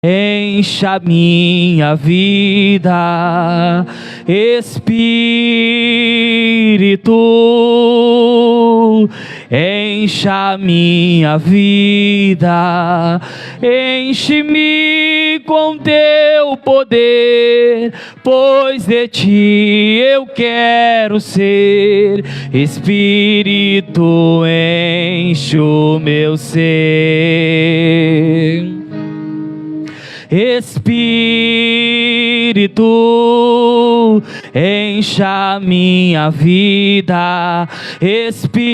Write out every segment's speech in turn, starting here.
Encha minha vida, Espírito, encha minha vida, enche-me com teu poder, pois de ti eu quero ser. Espírito, enche o meu ser. Espírito, encha minha vida, Espírito,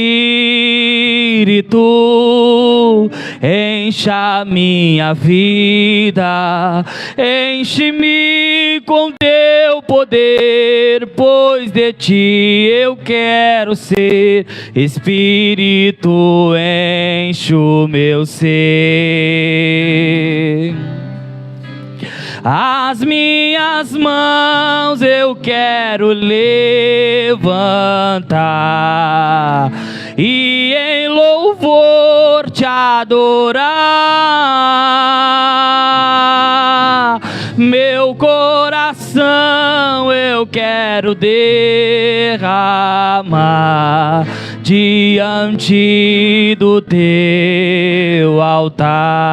encha minha vida, enche-me com teu poder, pois de ti eu quero ser. Espírito, enche o meu ser. As minhas mãos eu quero levantar e em louvor te adorar. Meu coração eu quero derramar diante do teu altar.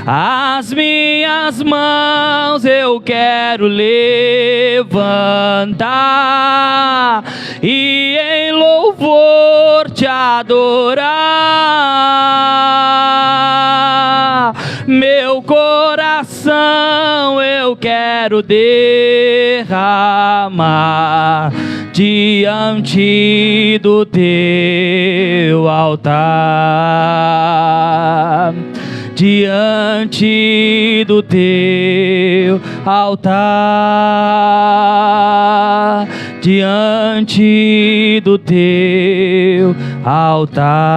As minhas mãos eu quero levantar e em louvor te adorar. Meu coração eu quero derramar diante do teu altar. Diante do teu altar, diante do teu altar,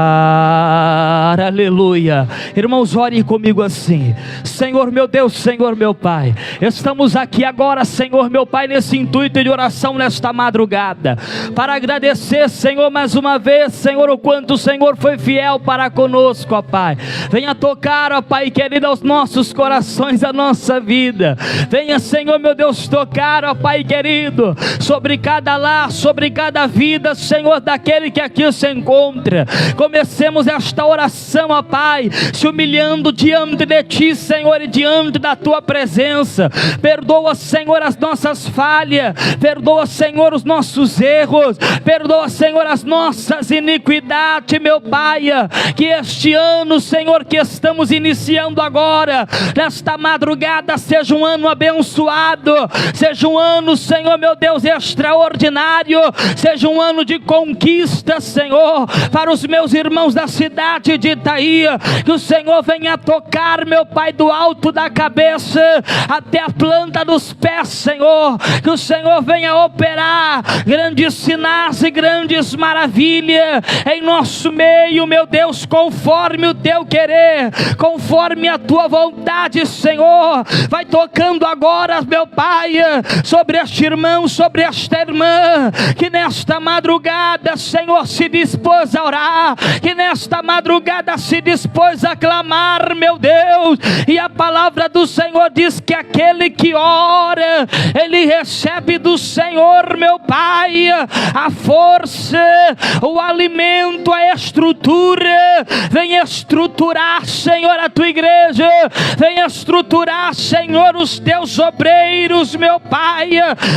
aleluia. Irmãos, ore comigo assim: Senhor meu Deus, Senhor meu Pai, estamos aqui agora, Senhor meu Pai, nesse intuito de oração nesta madrugada, para agradecer, Senhor, mais uma vez, Senhor, o quanto o Senhor foi fiel para conosco, ó Pai. Venha tocar, ó Pai querido, aos nossos corações, a nossa vida. Venha, Senhor meu Deus, tocar, ó Pai querido, sobre cada lar, sobre cada vida, Senhor, daquele que aqui se encontra. Comecemos esta oração, ó Pai, se humilhando diante de Ti, Senhor, e diante da Tua presença. Perdoa, Senhor, as nossas falhas, perdoa, Senhor, os nossos erros, perdoa, Senhor, as nossas iniquidades, meu Pai. Que este ano, Senhor, que estamos iniciando agora, nesta madrugada, seja um ano abençoado, seja um ano, Senhor meu Deus, extraordinário, seja um ano de conquista, Senhor, para os meus irmãos da cidade de Itaí. Que o Senhor venha tocar, meu Pai, do alto da cabeça até a planta dos pés, Senhor. Que o Senhor venha operar grandes sinais e grandes maravilhas em nosso meio, meu Deus, conforme o Teu querer, conforme a Tua vontade, Senhor. Vai tocando agora, meu Pai, sobre este irmão, sobre esta irmã, que nesta madrugada, Senhor, se dispôs a orar, que nesta madrugada se dispôs a clamar, meu Deus. E a palavra do Senhor diz que aquele que ora, ele recebe do Senhor, meu Pai, a força, o alimento, a estrutura. Vem estruturar, Senhor, a Tua igreja, vem estruturar, Senhor, os Teus obreiros, meu Pai.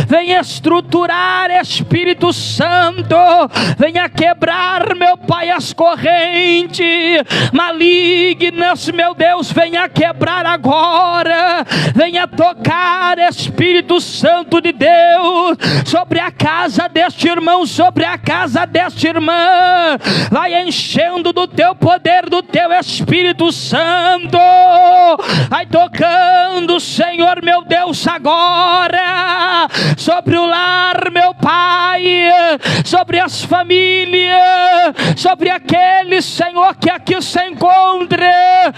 Vem estruturar, Espírito Santo, venha quebrar, meu Pai, as correntes malignas, meu Deus, venha quebrar agora. Venha tocar, Espírito Santo de Deus, sobre a casa deste irmão, sobre a casa desta irmã. Vai enchendo do Teu poder, do Teu Espírito Santo. Vai tocando, Senhor meu Deus, agora sobre o lar, meu Pai, sobre as famílias, sobre aqueles, Senhor, que aqui se encontra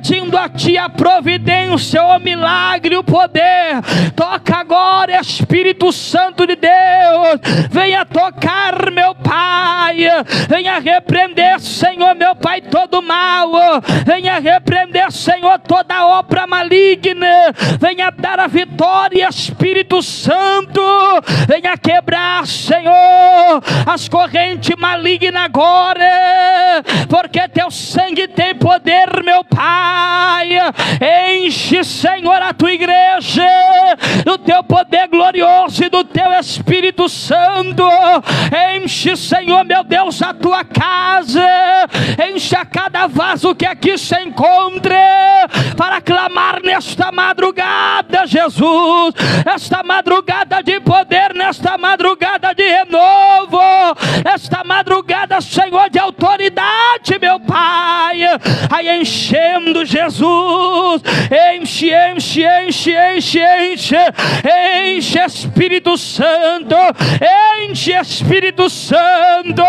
pedindo a Ti a providência, o milagre, o poder. Toca agora, Espírito Santo de Deus, venha tocar, meu Pai, venha repreender, Senhor, meu Pai, todo mal, venha repreender, Senhor, toda obra maligna, venha dar a vitória, Espírito Santo, venha quebrar, Senhor, as correntes malignas agora, porque Teu sangue tem poder, meu Pai. Enche, Senhor, a Tua igreja do Teu poder glorioso e do Teu Espírito Santo. Enche, Senhor, meu Deus, a Tua casa, enche a cada vaso que aqui se encontra, para clamar nesta madrugada, Jesus, esta madrugada de poder, nesta madrugada de renovo, esta madrugada, Senhor, de autoridade, meu Pai. Aí enchendo, Jesus, enche, enche, enche, enche, enche, enche, Espírito Santo, enche, Espírito Santo,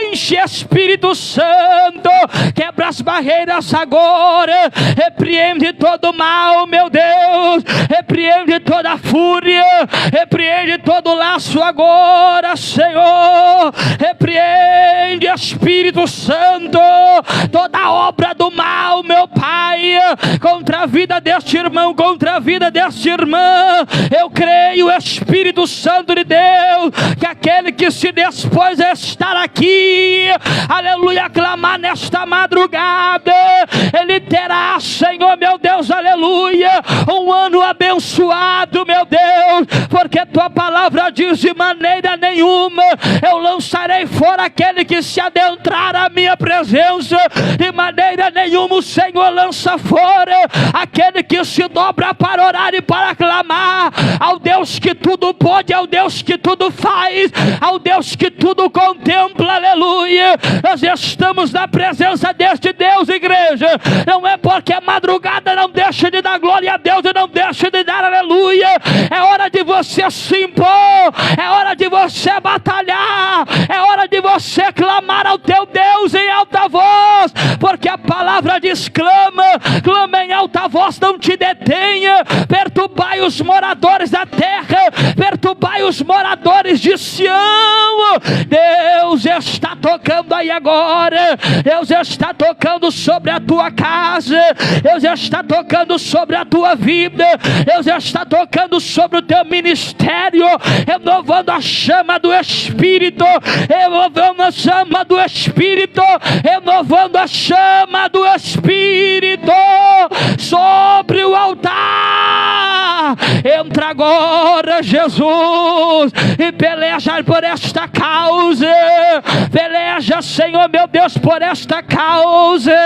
enche, Espírito Santo, quebra as barreiras agora, repreende todo mal, meu Deus, repreende toda fúria, repreende todo laço agora, Senhor, repreende, Espírito Santo, toda obra do mal, meu Pai, contra a vida deste irmão, contra a vida desta irmã. Eu creio, Espírito Santo de Deus, que aquele que se dispôs a estar aqui, aleluia, clamar nesta madrugada, ele terá, Senhor, meu Deus, aleluia, um ano abençoado, meu Deus, porque Tua palavra diz: de maneira nenhuma eu lançarei fora aquele que se adentrar à minha presença, de maneira nenhuma o Senhor lança fora aquele que se dobra para orar e para clamar ao Deus que tudo pode, ao Deus que tudo faz, ao Deus que tudo contempla, aleluia. Nós estamos na presença deste Deus, igreja, não é porque a madrugada não deixa de dar glória a Deus e não deixa de dar aleluia. É hora de você se impor, é hora de você batalhar, é hora de você clamar ao teu Deus em alta voz, porque a palavra diz: clama, clama em alta voz, não te detenha, perturbai os moradores da terra, perturbai os moradores de Sião. Deus está tocando aí agora, Deus está tocando sobre a tua casa, Deus está tocando sobre a tua vida, Deus está tocando sobre o teu ministério, renovando a chama do Espírito, renovando a chama do Espírito, renovando a chama do Espírito sobre o altar. Entra agora, Jesus, e peleja por esta causa, peleja, Senhor, meu Deus, por esta causa.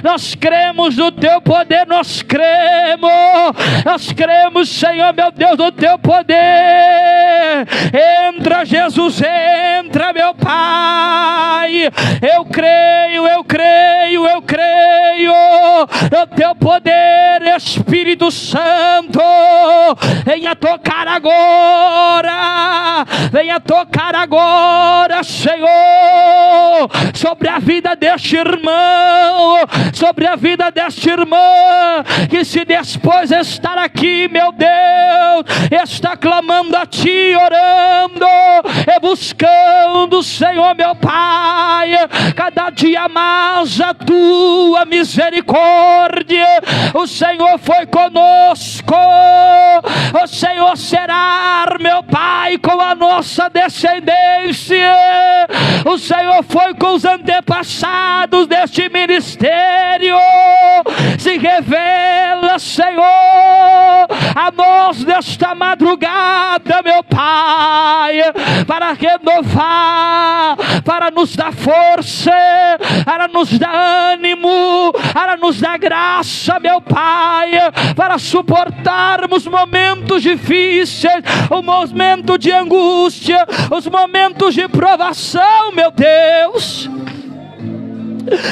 Nós cremos no teu poder, nós cremos, Senhor, meu Deus, no teu poder. Entra, Jesus, entra, meu Pai. Eu creio no teu poder, Espírito Santo. Venha tocar agora, venha tocar agora, Senhor, sobre a vida deste irmão, sobre a vida desta irmã que se dispôs a estar aqui, meu Deus, está clamando a Ti, orando e buscando, Senhor, meu Pai, cada dia mais a Tua misericórdia. O Senhor foi conosco, o Senhor será, meu Pai, com a nossa descendência. O Senhor foi com os antepassados deste ministério. Se revela, Senhor, a nós nesta madrugada, meu Pai, para renovar, para nos dar força, para nos dar ânimo, para nos dar graça, meu Pai, para suportarmos momentos difíceis, o momento de angústia, os momentos de provação, meu Deus.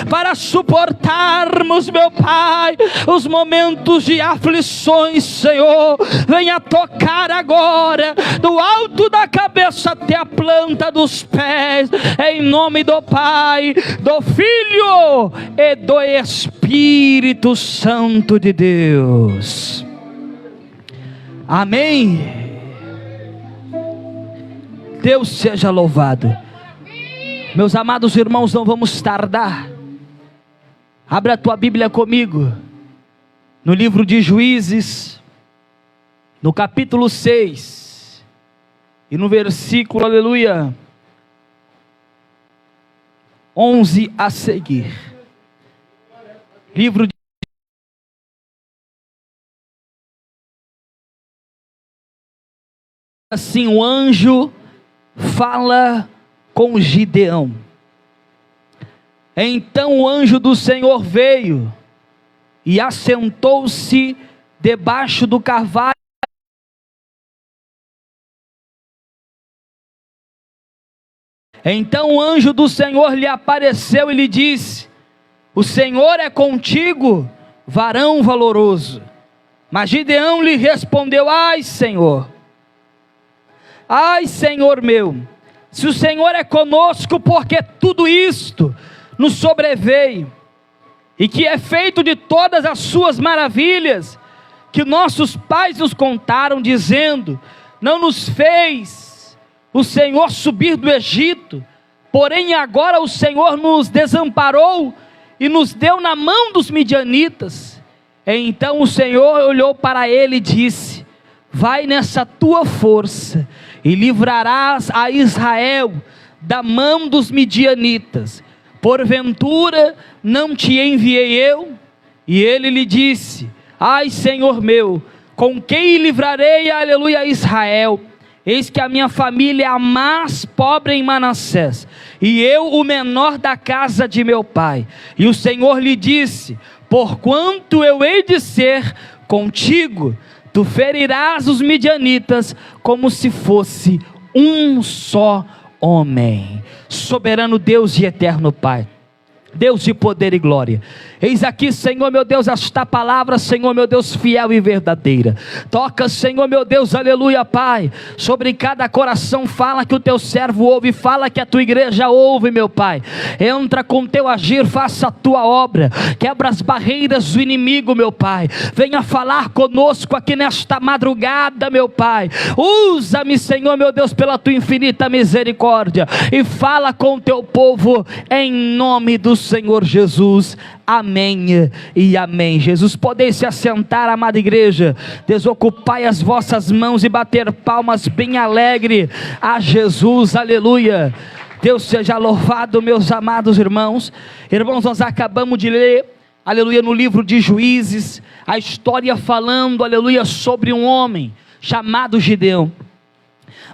para suportarmos, meu Pai, os momentos de aflições, Senhor. Venha tocar agora, do alto da cabeça até a planta dos pés, em nome do Pai, do Filho e do Espírito Santo de Deus. Amém. Deus seja louvado. Meus amados irmãos, não vamos tardar. Abra a tua Bíblia comigo, no livro de Juízes, no capítulo 6, e no versículo, aleluia, 11 a seguir. Livro de assim, o anjo fala com Gideão. Então o anjo do Senhor veio e assentou-se debaixo do carvalho. Então o anjo do Senhor lhe apareceu e lhe disse: o Senhor é contigo, varão valoroso. Mas Gideão lhe respondeu: ai Senhor meu, se o Senhor é conosco, porque tudo isto nos sobreveio, e que é feito de todas as suas maravilhas, que nossos pais nos contaram, dizendo: não nos fez o Senhor subir do Egito, porém agora o Senhor nos desamparou, e nos deu na mão dos midianitas. Então o Senhor olhou para ele e disse: vai nessa tua força, e livrarás a Israel da mão dos midianitas. Porventura não te enviei eu? E ele lhe disse: ai Senhor meu, com quem livrarei, aleluia, Israel? Eis que a minha família é a mais pobre em Manassés, e eu o menor da casa de meu pai. E o Senhor lhe disse: porquanto eu hei de ser contigo, tu ferirás os midianitas como se fosse um só homem. Soberano Deus e eterno Pai, Deus de poder e glória, eis aqui, Senhor meu Deus, esta palavra, Senhor meu Deus, fiel e verdadeira. Toca, Senhor meu Deus, aleluia, Pai, sobre cada coração. Fala que o teu servo ouve, fala que a tua igreja ouve, meu Pai. Entra com teu agir, faça a tua obra, quebra as barreiras do inimigo, meu Pai. Venha falar conosco aqui nesta madrugada, meu Pai. Usa-me, Senhor meu Deus, pela tua infinita misericórdia, e fala com o teu povo, em nome do Senhor Jesus. Amém e amém. Jesus, podem se assentar, amada igreja. Desocupai as vossas mãos e bater palmas bem alegre a Jesus, aleluia. Deus seja louvado, meus amados irmãos. Irmãos, nós acabamos de ler, aleluia, no livro de Juízes, a história falando, aleluia, sobre um homem chamado Gideão.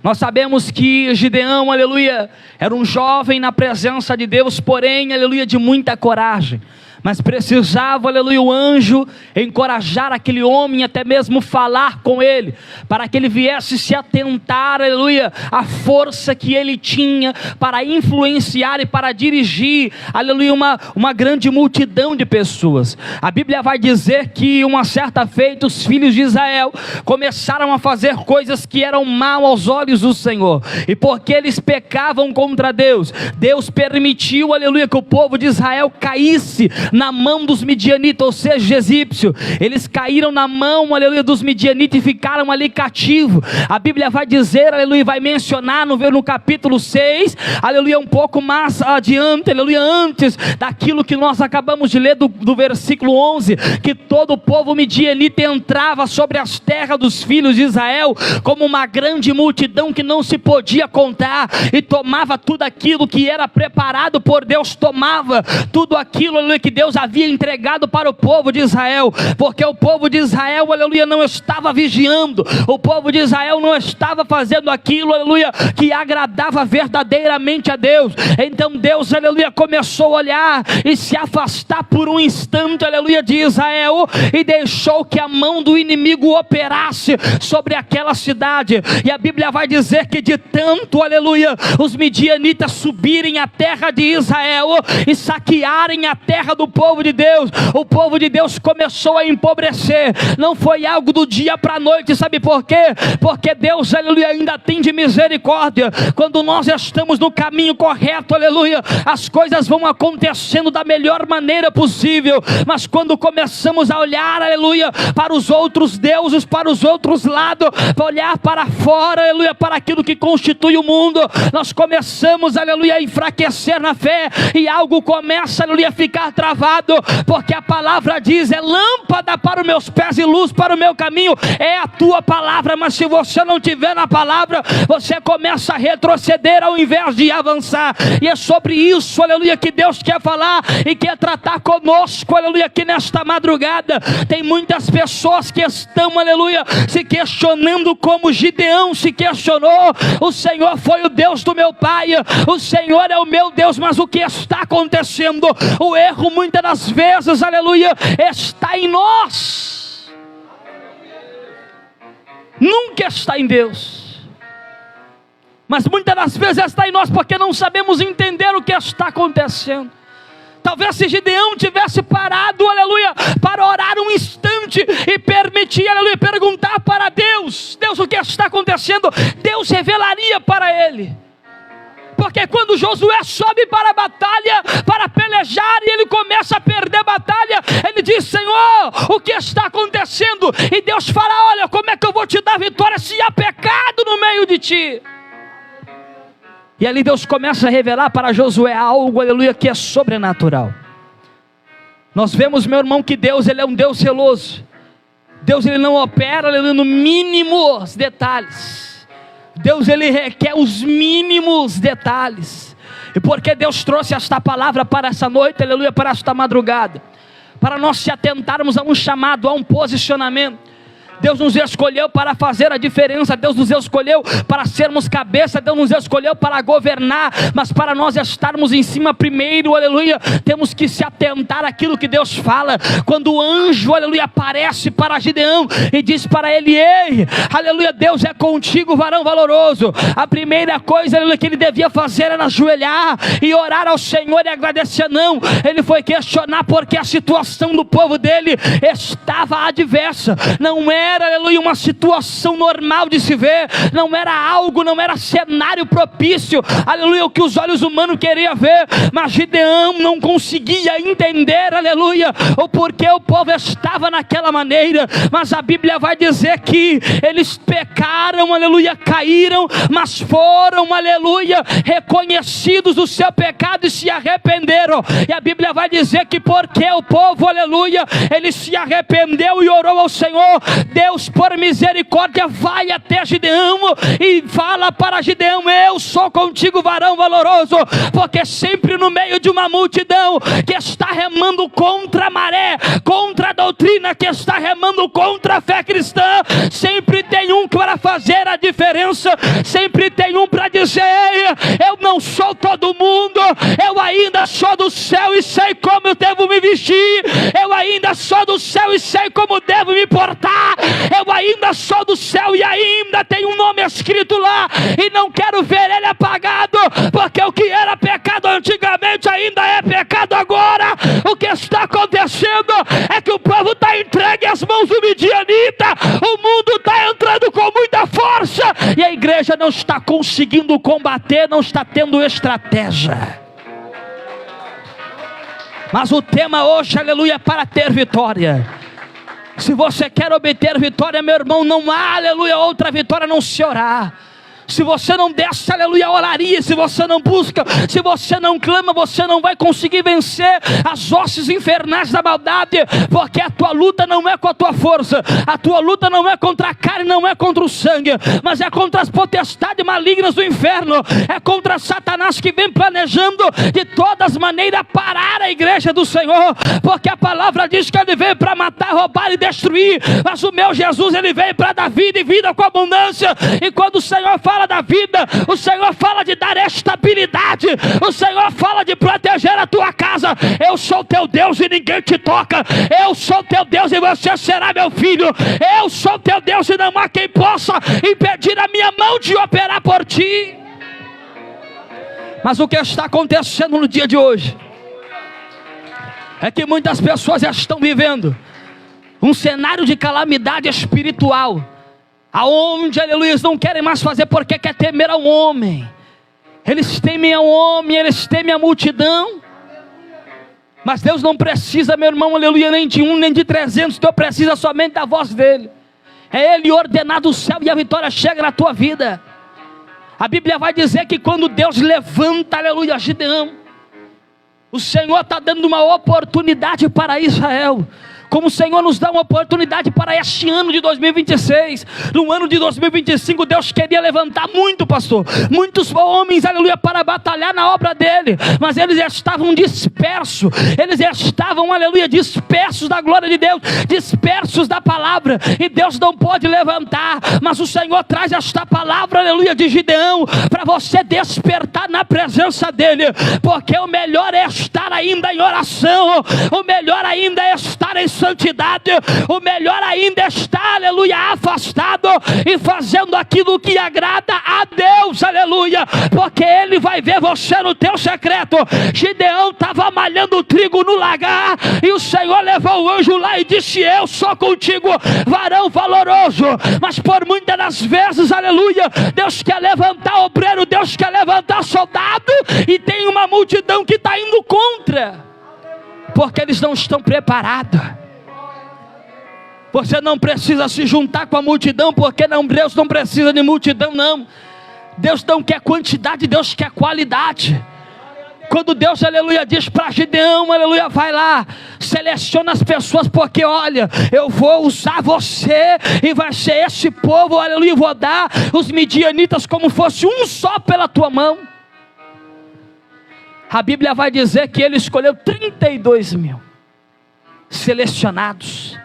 Nós sabemos que Gideão, aleluia, era um jovem na presença de Deus, porém, aleluia, de muita coragem. Mas precisava, aleluia, o anjo encorajar aquele homem, até mesmo falar com ele, para que ele viesse se atentar, aleluia, à força que ele tinha para influenciar e para dirigir, aleluia, uma grande multidão de pessoas. A Bíblia vai dizer que uma certa feita os filhos de Israel começaram a fazer coisas que eram mal aos olhos do Senhor, e porque eles pecavam contra Deus, Deus permitiu, aleluia, que o povo de Israel caísse na mão dos midianitas, ou seja, egípcio. Eles caíram na mão, aleluia, dos midianitas e ficaram ali cativos. A Bíblia vai dizer, aleluia, vai mencionar no capítulo 6, aleluia, um pouco mais adiante, aleluia, antes daquilo que nós acabamos de ler do versículo 11, que todo o povo midianita entrava sobre as terras dos filhos de Israel como uma grande multidão que não se podia contar, e tomava tudo aquilo que era preparado por Deus, tomava tudo aquilo, aleluia, que Deus Deus havia entregado para o povo de Israel, porque o povo de Israel, aleluia, não estava vigiando, o povo de Israel não estava fazendo aquilo, aleluia, que agradava verdadeiramente a Deus. Então Deus, aleluia, começou a olhar e se afastar por um instante, aleluia, de Israel, e deixou que a mão do inimigo operasse sobre aquela cidade. E a Bíblia vai dizer que de tanto, aleluia, os midianitas subirem a terra de Israel e saquearem a terra do povo de Deus, o povo de Deus começou a empobrecer. Não foi algo do dia para a noite, sabe por quê? Porque Deus, aleluia, ainda tem de misericórdia. Quando nós estamos no caminho correto, aleluia, as coisas vão acontecendo da melhor maneira possível. Mas quando começamos a olhar, aleluia, para os outros deuses, para os outros lados, para olhar para fora, aleluia, para aquilo que constitui o mundo, nós começamos, aleluia, a enfraquecer na fé, e algo começa, aleluia, a ficar travado, porque a palavra diz: é lâmpada para os meus pés e luz para o meu caminho, é a tua palavra. Mas se você não tiver na palavra, você começa a retroceder ao invés de avançar. E é sobre isso, aleluia, que Deus quer falar e quer tratar conosco, aleluia, aqui nesta madrugada. Tem muitas pessoas que estão, aleluia, se questionando como Gideão se questionou: o Senhor foi o Deus do meu pai, o Senhor é o meu Deus. Mas o que está acontecendo? O erro muitas das vezes, aleluia, está em nós, nunca está em Deus, mas muitas das vezes está em nós, porque não sabemos entender o que está acontecendo. Talvez se Gideão tivesse parado, aleluia, para orar um instante e permitir, aleluia, perguntar para Deus: Deus, o que está acontecendo? Deus revelaria para ele. Porque quando Josué sobe para a batalha, para pelejar, e ele começa a perder a batalha, ele diz: Senhor, o que está acontecendo? E Deus fala: olha, como é que eu vou te dar vitória se há pecado no meio de ti? E ali Deus começa a revelar para Josué algo, aleluia, que é sobrenatural. Nós vemos, meu irmão, que Deus, ele é um Deus zeloso. Deus, ele não opera, aleluia, no mínimos detalhes. Deus, ele requer os mínimos detalhes. E porque Deus trouxe esta palavra para essa noite, aleluia, para esta madrugada, para nós se atentarmos a um chamado, a um posicionamento. Deus nos escolheu para fazer a diferença, Deus nos escolheu para sermos cabeça, Deus nos escolheu para governar, mas para nós estarmos em cima primeiro, aleluia, temos que se atentar àquilo que Deus fala. Quando o anjo, aleluia, aparece para Gideão e diz para ele: ei, aleluia, Deus é contigo, varão valoroso. A primeira coisa, aleluia, que ele devia fazer era ajoelhar e orar ao Senhor e agradecer. Não, ele foi questionar porque a situação do povo dele estava adversa. Não era, aleluia, uma situação normal de se ver, não era algo, não era cenário propício, aleluia, o que os olhos humanos queriam ver. Mas Gideão não conseguia entender, aleluia, o porquê o povo estava naquela maneira. Mas a Bíblia vai dizer que eles pecaram, aleluia, caíram, mas foram, aleluia, reconhecidos do seu pecado e se arrependeram. E a Bíblia vai dizer que porque o povo, aleluia, ele se arrependeu e orou ao Senhor, Deus, por misericórdia, vai até Gideão e fala para Gideão: eu sou contigo, varão valoroso. Porque sempre no meio de uma multidão que está remando contra a maré, contra a doutrina, que está remando contra a fé cristã, sempre tem um para fazer a diferença, sempre tem um para dizer: ei, eu não sou todo mundo, eu ainda sou do céu e sei como eu devo me vestir, eu ainda sou do céu e sei como devo me portar, eu ainda sou do céu e ainda tem um nome escrito lá, e não quero ver ele apagado, porque o que era pecado antigamente ainda é pecado agora. O que está acontecendo é que o povo está entregue às mãos do midianita, o mundo está entrando com muita força, e a igreja não está conseguindo combater, não está tendo estratégia. Mas o tema hoje, aleluia, é para ter vitória. Se você quer obter vitória, meu irmão, não há, aleluia, outra vitória a não se orar. Se você não desce, aleluia, oraria, se você não busca, se você não clama, você não vai conseguir vencer as hostes infernais da maldade, porque a tua luta não é com a tua força, a tua luta não é contra a carne, não é contra o sangue, mas é contra as potestades malignas do inferno, é contra Satanás que vem planejando de todas as maneiras parar a igreja do Senhor, porque a palavra diz que ele veio para matar, roubar e destruir, mas o meu Jesus, ele veio para dar vida e vida com abundância. E quando o Senhor fala da vida, o Senhor fala de dar estabilidade, o Senhor fala de proteger a tua casa. Eu sou teu Deus e ninguém te toca, eu sou teu Deus e você será meu filho, eu sou teu Deus e não há quem possa impedir a minha mão de operar por ti. Mas o que está acontecendo no dia de hoje é que muitas pessoas já estão vivendo um cenário de calamidade espiritual, aonde, aleluia, eles não querem mais fazer porque quer temer ao homem. Eles temem ao homem, eles temem a multidão. Mas Deus não precisa, meu irmão, aleluia, nem de 1 nem de 300. Deus precisa somente da voz dele. É ele ordenar do céu e a vitória chega na tua vida. A Bíblia vai dizer que quando Deus levanta, aleluia, Gideão, o Senhor está dando uma oportunidade para Israel, como o Senhor nos dá uma oportunidade para este ano de 2026, no ano de 2025, Deus queria levantar muito, pastor, muitos homens, aleluia, para batalhar na obra dele, mas eles estavam dispersos, eles estavam, aleluia, dispersos da glória de Deus, dispersos da palavra, e Deus não pode levantar, mas o Senhor traz esta palavra, aleluia, de Gideão, para você despertar na presença dele, porque o melhor é estar ainda em oração, o melhor ainda é estar em santidade, o melhor ainda é estar, aleluia, afastado e fazendo aquilo que agrada a Deus, aleluia, porque ele vai ver você no teu secreto. Gideão estava malhando o trigo no lagar, e o Senhor levou o anjo lá e disse: eu sou contigo, varão valoroso. Mas por muitas das vezes, aleluia, Deus quer levantar obreiro, Deus quer levantar soldado, e tem uma multidão que está indo contra, porque eles não estão preparados. Você não precisa se juntar com a multidão, porque Deus não precisa de multidão, não. Deus não quer quantidade, Deus quer qualidade. Quando Deus, aleluia, diz para Gideão, aleluia, vai lá, seleciona as pessoas, porque olha, eu vou usar você, e vai ser esse povo, aleluia, vou dar os midianitas como fosse um só pela tua mão. A Bíblia vai dizer que ele escolheu 32 mil selecionados,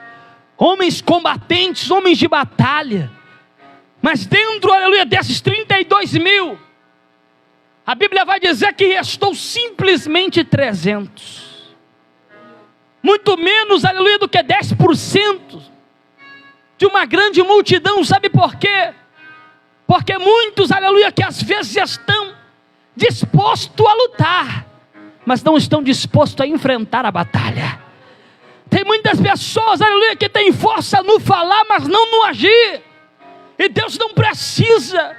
homens combatentes, homens de batalha. Mas dentro, aleluia, desses 32 mil, a Bíblia vai dizer que restou simplesmente 300, muito menos, aleluia, do que 10% de uma grande multidão. Sabe por quê? Porque muitos, aleluia, que às vezes estão dispostos a lutar, mas não estão dispostos a enfrentar a batalha. Tem muitas pessoas, aleluia, que tem força no falar, mas não no agir. E Deus não precisa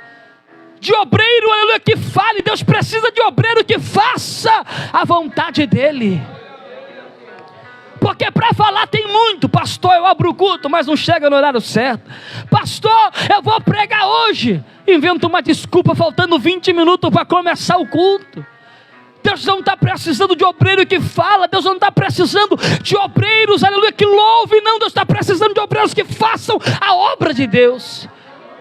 de obreiro, aleluia, que fale. Deus precisa de obreiro que faça a vontade dele. Porque para falar tem muito. Pastor, eu abro o culto, mas não chega no horário certo. Pastor, eu vou pregar hoje. Inventa uma desculpa, faltando 20 minutos para começar o culto. Deus não está precisando de obreiro que fala, Deus não está precisando de obreiros, aleluia, que louve, não. Deus está precisando de obreiros que façam a obra de Deus.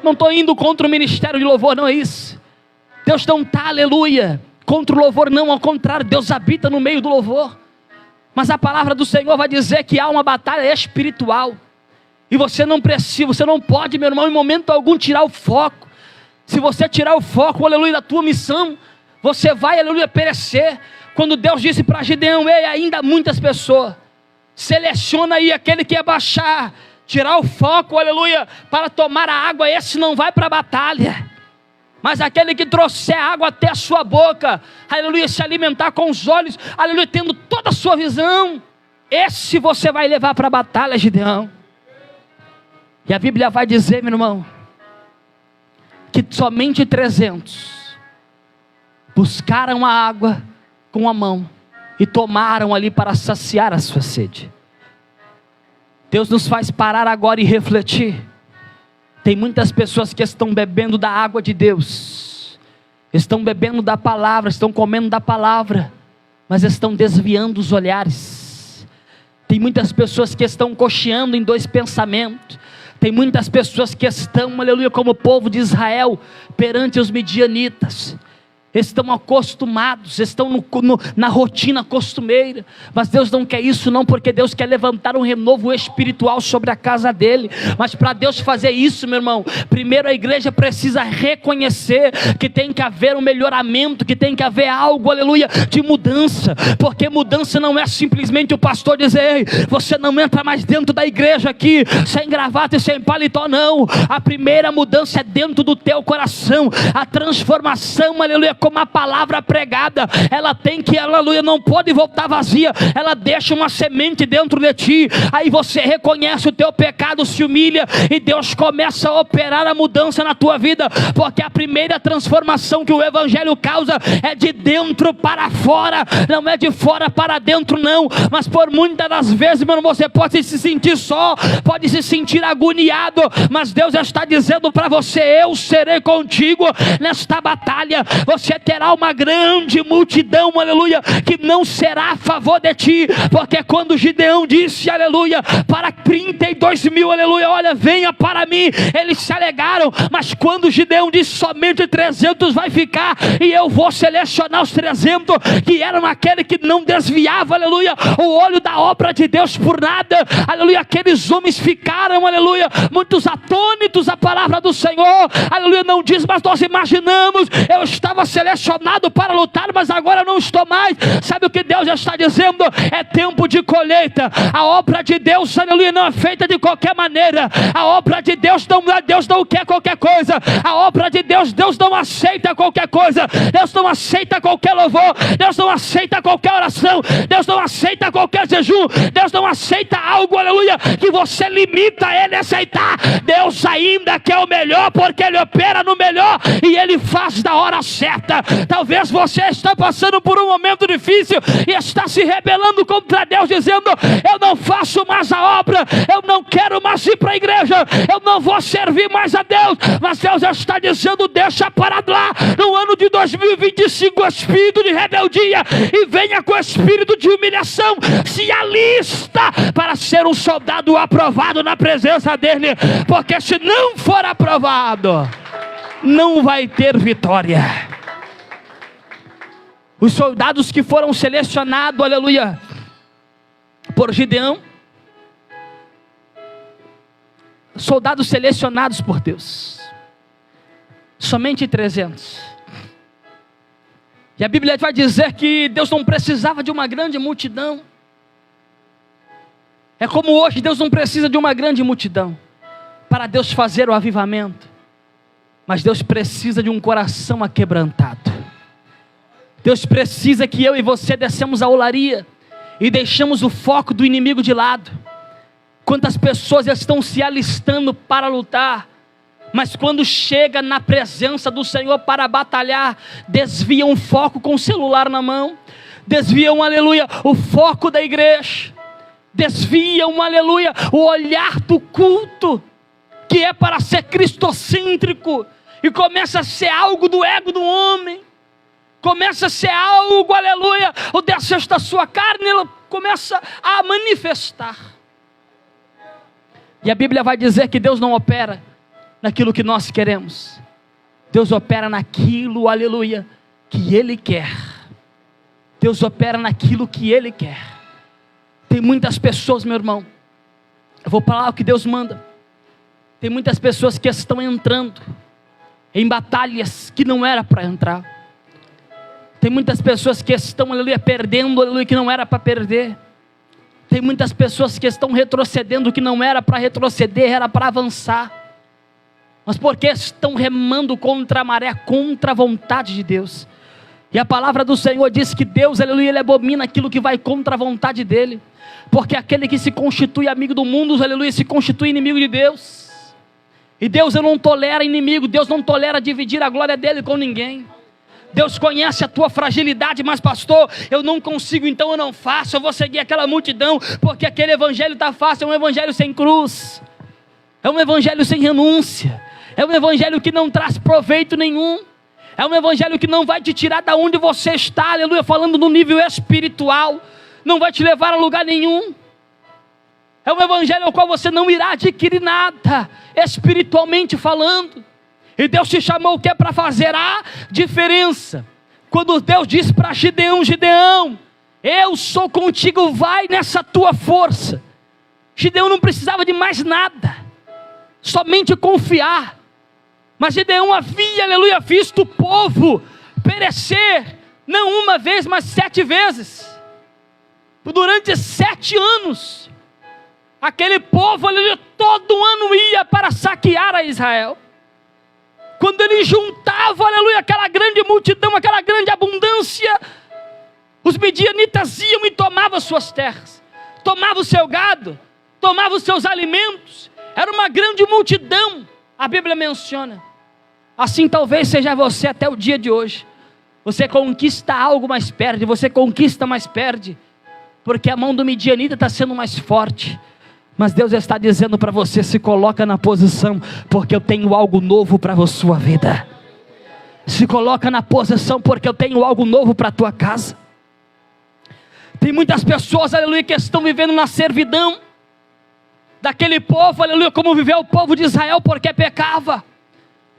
Não estou indo contra o ministério de louvor, não é isso. Deus não está, aleluia, contra o louvor, não, ao contrário, Deus habita no meio do louvor. Mas a palavra do Senhor vai dizer que há uma batalha espiritual, e você não precisa, você não pode, meu irmão, em momento algum tirar o foco. Se você tirar o foco, aleluia, da tua missão, você vai, aleluia, perecer. Quando Deus disse para Gideão: ei, ainda muitas pessoas, seleciona aí aquele que é baixar, tirar o foco, aleluia, para tomar a água, esse não vai para a batalha. Mas aquele que trouxer água até a sua boca, aleluia, se alimentar com os olhos, aleluia, tendo toda a sua visão, esse você vai levar para a batalha, Gideão. E a Bíblia vai dizer, meu irmão, que somente 300 buscaram a água com a mão e tomaram ali para saciar a sua sede. Deus nos faz parar agora e refletir. Tem muitas pessoas que estão bebendo da água de Deus, estão bebendo da palavra, estão comendo da palavra, mas estão desviando os olhares. Tem muitas pessoas que estão cocheando em dois pensamentos. Tem muitas pessoas que estão, aleluia, como o povo de Israel, perante os midianitas. Estão acostumados, estão na rotina costumeira, mas Deus não quer isso não, porque Deus quer levantar um renovo espiritual sobre a casa dele. Mas para Deus fazer isso, meu irmão, primeiro a igreja precisa reconhecer que tem que haver um melhoramento, que tem que haver algo, aleluia, de mudança, porque mudança não é simplesmente o pastor dizer: ei, você não entra mais dentro da igreja aqui, sem gravata e sem paletó, não. A primeira mudança é dentro do teu coração, a transformação, aleluia, como a palavra pregada, ela tem que, aleluia, não pode voltar vazia, ela deixa uma semente dentro de ti, aí você reconhece o teu pecado, se humilha, e Deus começa a operar a mudança na tua vida, porque a primeira transformação que o evangelho causa é de dentro para fora, não é de fora para dentro não. Mas por muitas das vezes, meu irmão, você pode se sentir só, pode se sentir agoniado, mas Deus está dizendo para você: eu serei contigo nesta batalha. Você terá uma grande multidão, aleluia, que não será a favor de ti, porque quando Gideão disse, aleluia, para 32.000, aleluia, olha, venha para mim, eles se alegaram. Mas quando Gideão disse, somente 300 vai ficar, e eu vou selecionar os 300, que eram aquele que não desviava, aleluia, o olho da obra de Deus por nada, aleluia, aqueles homens ficaram, aleluia, muitos atônitos à palavra do Senhor, aleluia, não diz, mas nós imaginamos, eu estava selecionado para lutar, mas agora não estou mais. Sabe o que Deus está dizendo? É tempo de colheita. A obra de Deus, aleluia, não é feita de qualquer maneira. A obra de Deus não quer qualquer coisa. A obra de Deus não aceita qualquer coisa. Deus não aceita qualquer louvor. Deus não aceita qualquer oração. Deus não aceita qualquer jejum. Deus não aceita algo, aleluia, que você limita ele a aceitar. Deus ainda quer o melhor, porque ele opera no melhor e ele faz da hora certa. Talvez você está passando por um momento difícil e está se rebelando contra Deus, dizendo: eu não faço mais a obra, eu não quero mais ir para a igreja, eu não vou servir mais a Deus. Mas Deus está dizendo: deixa para lá, no ano de 2025, o espírito de rebeldia, e venha com o espírito de humilhação, se alista para ser um soldado aprovado na presença dele, porque se não for aprovado, não vai ter vitória. Os soldados que foram selecionados, aleluia, por Gideão, soldados selecionados por Deus, somente 300. E a Bíblia vai dizer que Deus não precisava de uma grande multidão. É como hoje, Deus não precisa de uma grande multidão para Deus fazer o avivamento, mas Deus precisa de um coração aquebrantado. Deus precisa que eu e você descemos a olaria e deixamos o foco do inimigo de lado. Quantas pessoas estão se alistando para lutar, mas quando chega na presença do Senhor para batalhar, desviam o foco com o celular na mão, desviam, aleluia, o foco da igreja, desviam, aleluia, o olhar do culto, que é para ser cristocêntrico, e começa a ser algo do ego do homem. Começa a ser algo, aleluia, o desejo da sua carne, ela começa a manifestar. E a Bíblia vai dizer que Deus não opera naquilo que nós queremos. Deus opera naquilo, aleluia, que Ele quer. Deus opera naquilo que Ele quer. Tem muitas pessoas, meu irmão, eu vou falar o que Deus manda. Tem muitas pessoas que estão entrando em batalhas que não era para entrar. Tem muitas pessoas que estão, aleluia, perdendo, aleluia, que não era para perder. Tem muitas pessoas que estão retrocedendo que não era para retroceder, era para avançar. Mas porque estão remando contra a maré, contra a vontade de Deus. E a palavra do Senhor diz que Deus, aleluia, Ele abomina aquilo que vai contra a vontade dEle. Porque aquele que se constitui amigo do mundo, aleluia, se constitui inimigo de Deus. E Deus não tolera inimigo, Deus não tolera dividir a glória dEle com ninguém. Deus conhece a tua fragilidade, mas pastor, eu não consigo, então eu não faço, eu vou seguir aquela multidão, porque aquele evangelho está fácil, é um evangelho sem cruz. É um evangelho sem renúncia. É um evangelho que não traz proveito nenhum. É um evangelho que não vai te tirar da onde você está, aleluia, falando no nível espiritual. Não vai te levar a lugar nenhum. É um evangelho ao qual você não irá adquirir nada, espiritualmente falando. E Deus te chamou o que é para fazer a diferença. Quando Deus disse para Gideão: Gideão, eu sou contigo, vai nessa tua força. Gideão não precisava de mais nada, somente confiar. Mas Gideão havia, aleluia, visto o povo perecer, não uma vez, mas 7 vezes. Durante 7 anos, aquele povo, aleluia, todo ano ia para saquear a Israel. Quando ele juntava, aleluia, aquela grande multidão, aquela grande abundância, os midianitas iam e tomavam suas terras, tomavam o seu gado, tomavam os seus alimentos. Era uma grande multidão, a Bíblia menciona. Assim talvez seja você até o dia de hoje. Você conquista algo, mas perde. Você conquista, mas perde, porque a mão do midianita está sendo mais forte. Mas Deus está dizendo para você: se coloca na posição, porque eu tenho algo novo para a sua vida. Se coloca na posição, porque eu tenho algo novo para a tua casa. Tem muitas pessoas, aleluia, que estão vivendo na servidão daquele povo, aleluia, como viveu o povo de Israel, porque pecava,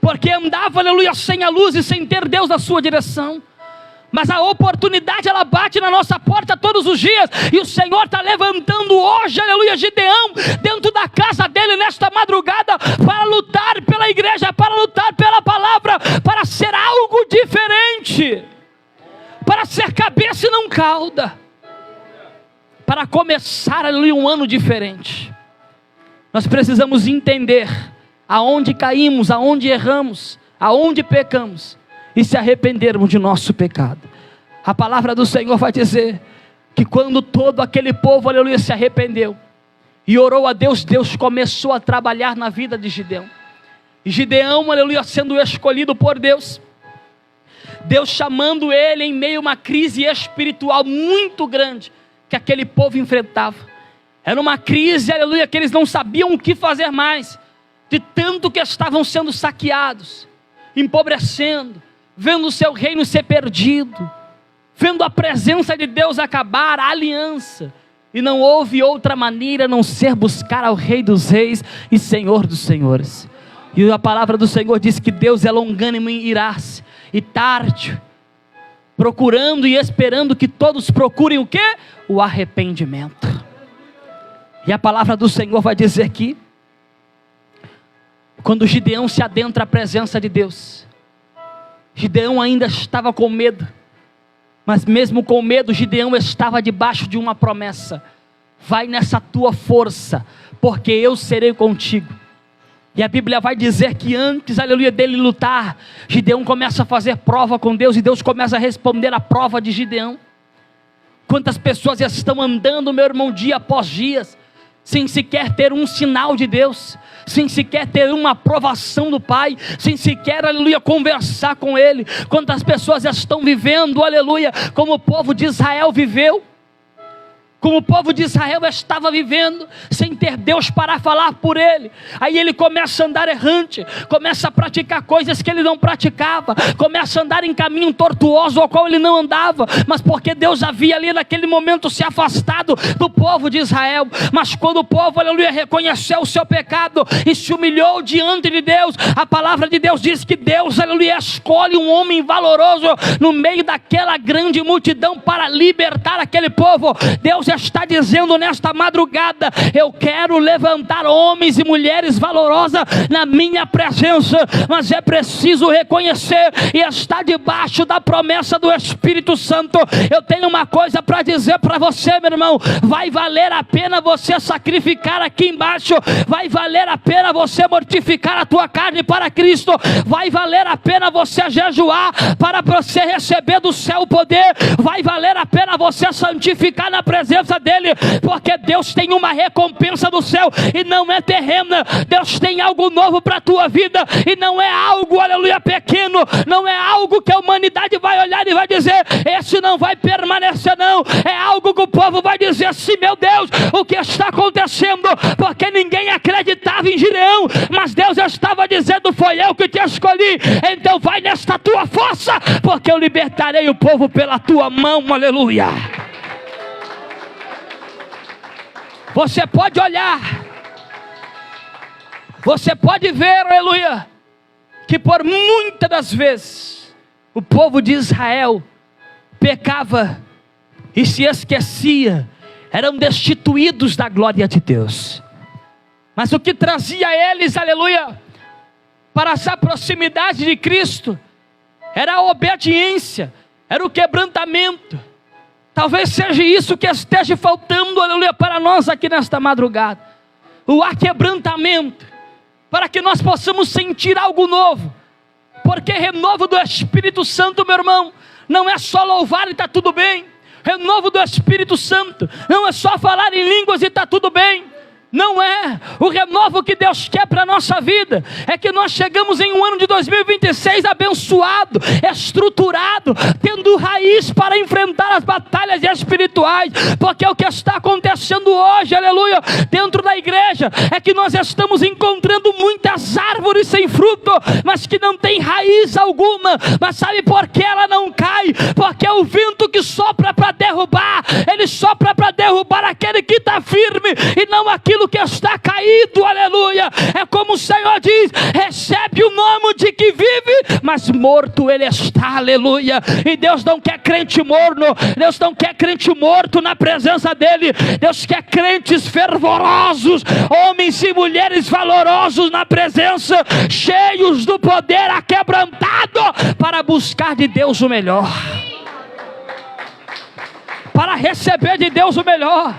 porque andava, aleluia, sem a luz e sem ter Deus na sua direção. Mas a oportunidade, ela bate na nossa porta todos os dias, e o Senhor está levantando hoje, aleluia, Gideão, dentro da casa dele, nesta madrugada, para lutar pela igreja, para lutar pela palavra, para ser algo diferente, para ser cabeça e não cauda, para começar, aleluia, um ano diferente. Nós precisamos entender aonde caímos, aonde erramos, aonde pecamos, e se arrependermos de nosso pecado. A palavra do Senhor vai dizer que quando todo aquele povo, aleluia, se arrependeu e orou a Deus, Deus começou a trabalhar na vida de Gideão. E Gideão, aleluia, sendo escolhido por Deus, Deus chamando ele em meio a uma crise espiritual muito grande que aquele povo enfrentava. Era uma crise, aleluia, que eles não sabiam o que fazer mais, de tanto que estavam sendo saqueados, empobrecendo, vendo o seu reino ser perdido, vendo a presença de Deus acabar, a aliança. E não houve outra maneira a não ser buscar ao Rei dos Reis e Senhor dos Senhores. E a palavra do Senhor diz que Deus é longânimo em irar-se e tardio, procurando e esperando que todos procurem o quê? O arrependimento. E a palavra do Senhor vai dizer que quando Gideão se adentra à presença de Deus, Gideão ainda estava com medo, mas mesmo com medo, Gideão estava debaixo de uma promessa: vai nessa tua força, porque eu serei contigo. E a Bíblia vai dizer que antes, aleluia, dele lutar, Gideão começa a fazer prova com Deus, e Deus começa a responder a prova de Gideão. Quantas pessoas estão andando, meu irmão, dia após dia, sem sequer ter um sinal de Deus, sem sequer ter uma aprovação do Pai, sem sequer, aleluia, conversar com Ele. Quantas pessoas estão vivendo, aleluia, como o povo de Israel viveu, como o povo de Israel estava vivendo, sem ter Deus para falar por ele. Aí ele começa a andar errante, começa a praticar coisas que ele não praticava, começa a andar em caminho tortuoso ao qual ele não andava, mas porque Deus havia ali naquele momento se afastado do povo de Israel. Mas quando o povo, aleluia, reconheceu o seu pecado e se humilhou diante de Deus, a palavra de Deus diz que Deus, aleluia, escolhe um homem valoroso no meio daquela grande multidão para libertar aquele povo. Deus está dizendo nesta madrugada: eu quero levantar homens e mulheres valorosas na minha presença, mas é preciso reconhecer e estar debaixo da promessa do Espírito Santo. Eu tenho uma coisa para dizer para você, meu irmão: vai valer a pena você sacrificar aqui embaixo, vai valer a pena você mortificar a tua carne para Cristo, vai valer a pena você jejuar para você receber do céu o poder, vai valer a pena você santificar na presença dele, porque Deus tem uma recompensa do céu e não é terrena. Deus tem algo novo para a tua vida e não é algo, aleluia, pequeno, não é algo que a humanidade vai olhar e vai dizer: esse não vai permanecer, não. É algo que o povo vai dizer assim: meu Deus, o que está acontecendo? Porque ninguém acreditava estava em Gideão, mas Deus estava dizendo: foi eu que te escolhi, então vai nesta tua força, porque eu libertarei o povo pela tua mão. Aleluia. Você pode olhar, você pode ver, aleluia, que por muitas das vezes o povo de Israel pecava e se esquecia, eram destituídos da glória de Deus. Mas o que trazia eles, aleluia, para essa proximidade de Cristo, era a obediência, era o quebrantamento. Talvez seja isso que esteja faltando, aleluia, para nós aqui nesta madrugada. O aquebrantamento, para que nós possamos sentir algo novo. Porque renovo do Espírito Santo, meu irmão, não é só louvar e está tudo bem. Renovo do Espírito Santo não é só falar em línguas e está tudo bem. Não é. O renovo que Deus quer para a nossa vida é que nós chegamos em um ano de 2026 abençoado, estruturado, tendo raiz para enfrentar as batalhas espirituais. Porque o que está acontecendo hoje, aleluia, dentro da igreja, é que nós estamos encontrando muitas árvores sem fruto, mas que não tem raiz alguma. Mas sabe por que ela não cai? Porque é o vento que sopra para derrubar. Ele sopra para derrubar aquele que está firme e não aquilo que está caído. Aleluia. É como o Senhor diz: recebe o nome de que vive, mas morto ele está. Aleluia. E Deus não quer crente morno, Deus não quer crente morto na presença dele. Deus quer crentes fervorosos, homens e mulheres valorosos na presença, cheios do poder aquebrantado, para buscar de Deus o melhor, para receber de Deus o melhor.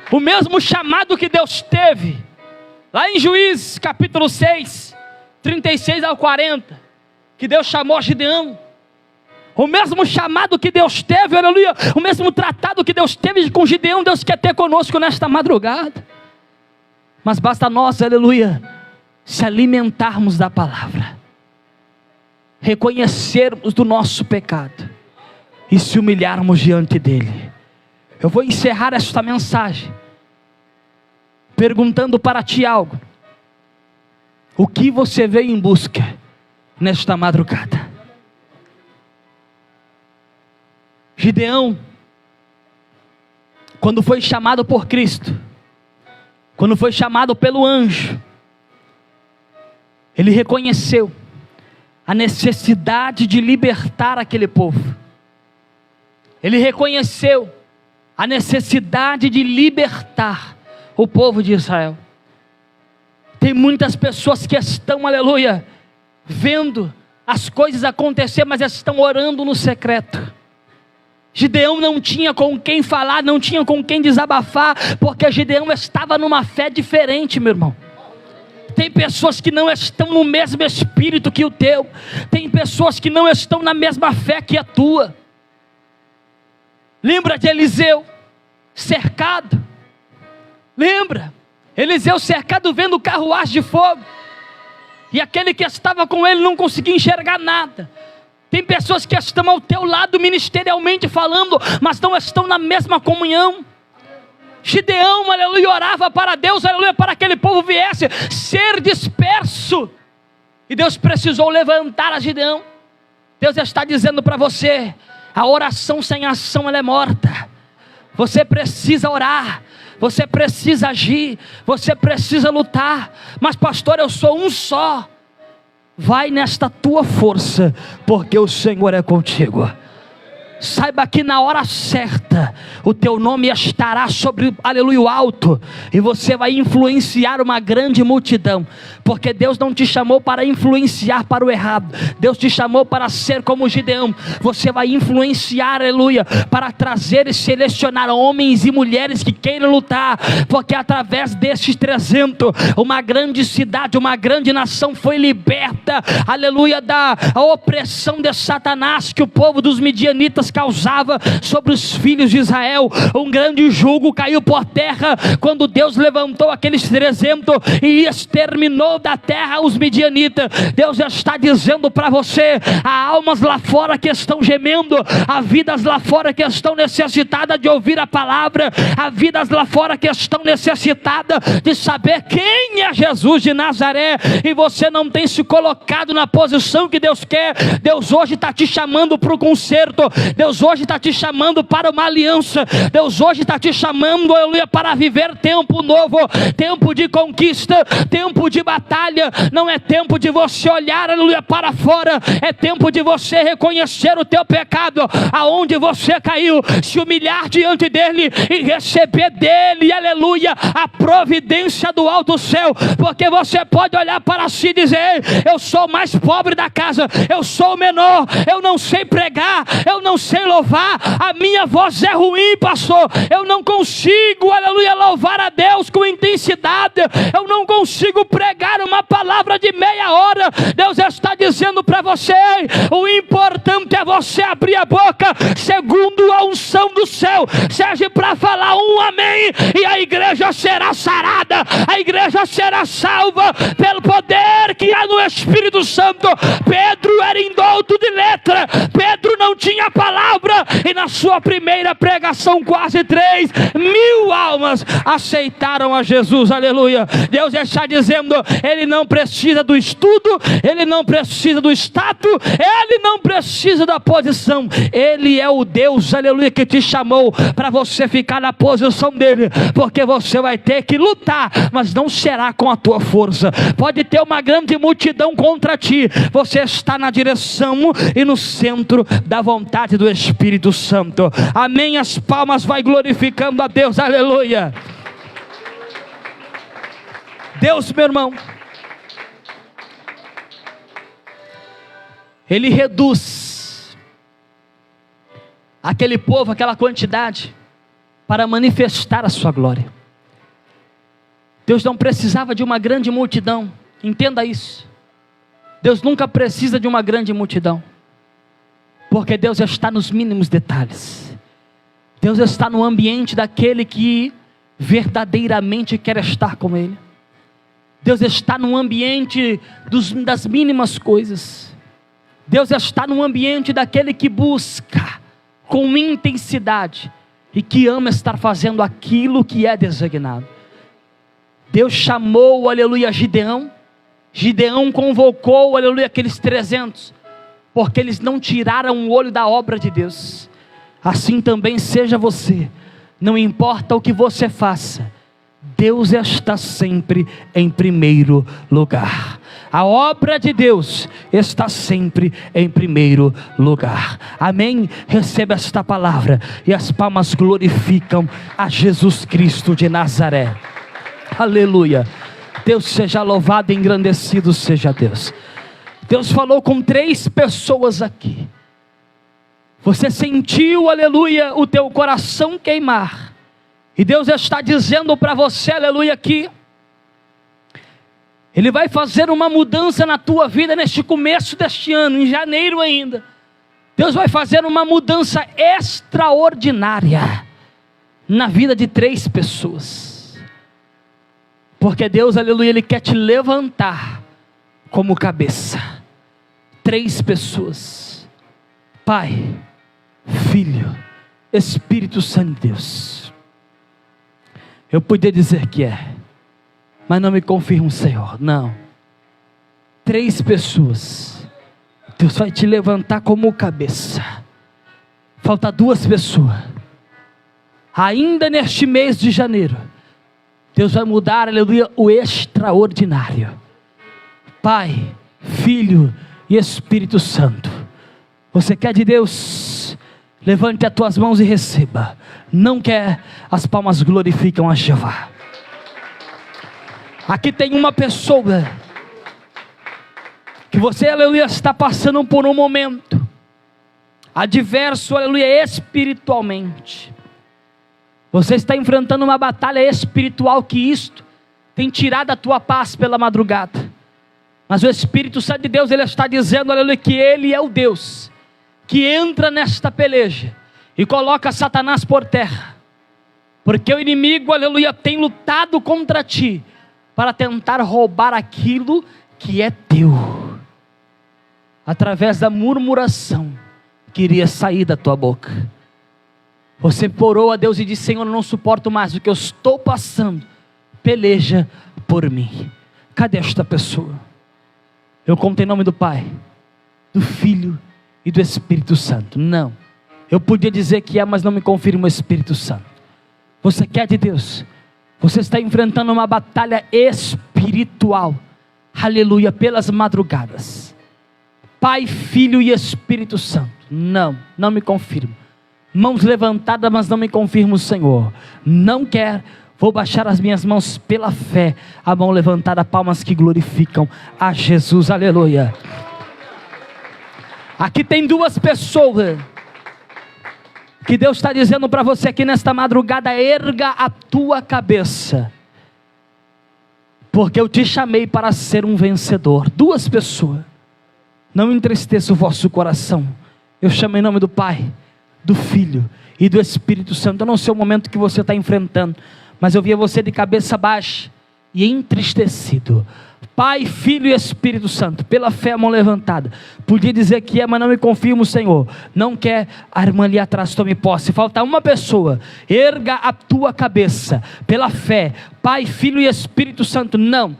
O mesmo chamado que Deus teve lá em Juízes capítulo 6, 36 ao 40, que Deus chamou Gideão. O mesmo chamado que Deus teve, aleluia, o mesmo tratado que Deus teve com Gideão, Deus quer ter conosco nesta madrugada. Mas basta nós, aleluia, se alimentarmos da palavra, reconhecermos do nosso pecado e se humilharmos diante dele. Eu vou encerrar esta mensagem perguntando para ti algo. O que você veio em busca nesta madrugada? Gideão, quando foi chamado por Cristo, quando foi chamado pelo anjo, ele reconheceu a necessidade de libertar aquele povo. Ele reconheceu a necessidade de libertar o povo de Israel. Tem muitas pessoas que estão, aleluia, vendo as coisas acontecer, mas estão orando no secreto. Gideão não tinha com quem falar, não tinha com quem desabafar, porque Gideão estava numa fé diferente, meu irmão. Tem pessoas que não estão no mesmo espírito que o teu. Tem pessoas que não estão na mesma fé que a tua. Lembra de Eliseu cercado? Lembra? Eliseu cercado vendo carruagem de fogo, e aquele que estava com ele não conseguia enxergar nada. Tem pessoas que estão ao teu lado ministerialmente falando, mas não estão na mesma comunhão. Gideão, aleluia, orava para Deus, aleluia, para que aquele povo viesse ser disperso, e Deus precisou levantar a Gideão. Deus está dizendo para você: a oração sem ação ela é morta. Você precisa orar, você precisa agir, você precisa lutar. Mas pastor, eu sou um só. Vai nesta tua força, porque o Senhor é contigo. Saiba que na hora certa o teu nome estará sobre, aleluia, o alto, e você vai influenciar uma grande multidão, porque Deus não te chamou para influenciar para o errado. Deus te chamou para ser como Gideão. Você vai influenciar, aleluia, para trazer e selecionar homens e mulheres que queiram lutar, porque através destes 300, uma grande cidade, uma grande nação foi liberta, aleluia, da opressão de Satanás, que o povo dos midianitas Moisés causava sobre os filhos de Israel. Um grande jugo caiu por terra quando Deus levantou aqueles 300 e exterminou da terra os midianitas. Deus está dizendo para você: há almas lá fora que estão gemendo, há vidas lá fora que estão necessitadas de ouvir a palavra, há vidas lá fora que estão necessitadas de saber quem é Jesus de Nazaré, e você não tem se colocado na posição que Deus quer. Deus hoje está te chamando para o conserto, Deus hoje está te chamando para uma aliança, Deus hoje está te chamando, aleluia, para viver tempo novo, tempo de conquista, tempo de batalha. Não é tempo de você olhar, aleluia, para fora, é tempo de você reconhecer o teu pecado, aonde você caiu, se humilhar diante dele e receber dele, aleluia, a providência do alto céu. Porque você pode olhar para si e dizer: eu sou o mais pobre da casa, eu sou o menor, eu não sei pregar, eu não sei louvar, a minha voz é ruim, pastor, eu não consigo, aleluia, louvar a Deus com intensidade, eu não consigo pregar uma palavra de meia hora. Deus está dizendo para você: o importante é você abrir a boca segundo a unção do céu, seja para falar um amém, e a igreja será sarada, a igreja será salva pelo poder que há no Espírito Santo. Pedro era indouto de letra, Pedro não tinha palavra, e na sua primeira pregação quase 3.000 almas aceitaram a Jesus, aleluia. Deus está dizendo: ele não precisa do estudo, ele não precisa do status, ele não precisa da posição, ele é o Deus, aleluia, que te chamou para você ficar na posição dele, porque você vai ter que lutar, mas não será com a tua força. Pode ter uma grande multidão contra ti, você está na direção e no centro da vontade do Espírito Santo. Amém. As palmas vai glorificando a Deus, aleluia. Deus, meu irmão, ele reduz aquele povo, aquela quantidade, para manifestar a sua glória. Deus não precisava de uma grande multidão, entenda isso. Deus nunca precisa de uma grande multidão, porque Deus está nos mínimos detalhes. Deus está no ambiente daquele que verdadeiramente quer estar com Ele. Deus está no ambiente das mínimas coisas. Deus está no ambiente daquele que busca com intensidade e que ama estar fazendo aquilo que é designado. Deus chamou, aleluia, Gideão. Gideão convocou, aleluia, aqueles 300, porque eles não tiraram o olho da obra de Deus. Assim também seja você. Não importa o que você faça, Deus está sempre em primeiro lugar. A obra de Deus está sempre em primeiro lugar. Amém? Receba esta palavra e as palmas glorificam a Jesus Cristo de Nazaré. Aleluia. Deus seja louvado e engrandecido seja Deus. Deus falou com 3 pessoas aqui. Você sentiu, aleluia, o teu coração queimar. E Deus está dizendo para você, aleluia, que Ele vai fazer uma mudança na tua vida neste começo deste ano, em janeiro ainda. Deus vai fazer uma mudança extraordinária na vida de 3 pessoas. Porque Deus, aleluia, Ele quer te levantar como cabeça. 3 pessoas: Pai, Filho, Espírito Santo de Deus. Eu podia dizer que é, mas não me confirma o Senhor. Não. 3 pessoas. Deus vai te levantar como cabeça. Falta 2 pessoas. Ainda neste mês de janeiro, Deus vai mudar, aleluia, o extraordinário. Pai, Filho e Espírito Santo. Você quer de Deus? Levante as tuas mãos e receba. Não quer? As palmas glorificam a Jeová. Aqui tem uma pessoa que você, aleluia, está passando por um momento adverso, aleluia, espiritualmente. Você está enfrentando uma batalha espiritual que isto tem tirado a tua paz pela madrugada. Mas o Espírito Santo de Deus, Ele está dizendo, aleluia, que Ele é o Deus que entra nesta peleja e coloca Satanás por terra, porque o inimigo, aleluia, tem lutado contra ti, para tentar roubar aquilo que é teu, através da murmuração que iria sair da tua boca. Você orou a Deus e disse: Senhor, eu não suporto mais o que eu estou passando, peleja por mim. Cadê esta pessoa? Eu conto em nome do Pai, do Filho e do Espírito Santo. Não, eu podia dizer que é, mas não me confirma o Espírito Santo. Você quer de Deus? Você está enfrentando uma batalha espiritual, aleluia, pelas madrugadas. Pai, Filho e Espírito Santo. Não me confirma. Mãos levantadas, mas não me confirma o Senhor. Não quer. Vou baixar as minhas mãos pela fé. A mão levantada, palmas que glorificam a Jesus, aleluia. Aqui tem duas pessoas que Deus está dizendo para você aqui nesta madrugada: erga a tua cabeça, porque eu te chamei para ser um vencedor. Duas pessoas. Não entristeça o vosso coração. Eu chamo em nome do Pai, do Filho e do Espírito Santo. Eu não sei o momento que você está enfrentando, mas eu via você de cabeça baixa e entristecido. Pai, Filho e Espírito Santo, pela fé, a mão levantada. Podia dizer que é, mas não me confirma o Senhor. Não quer. A irmã ali atrás, tome posse. Falta uma pessoa. Erga a tua cabeça, pela fé, Pai, Filho e Espírito Santo. Não,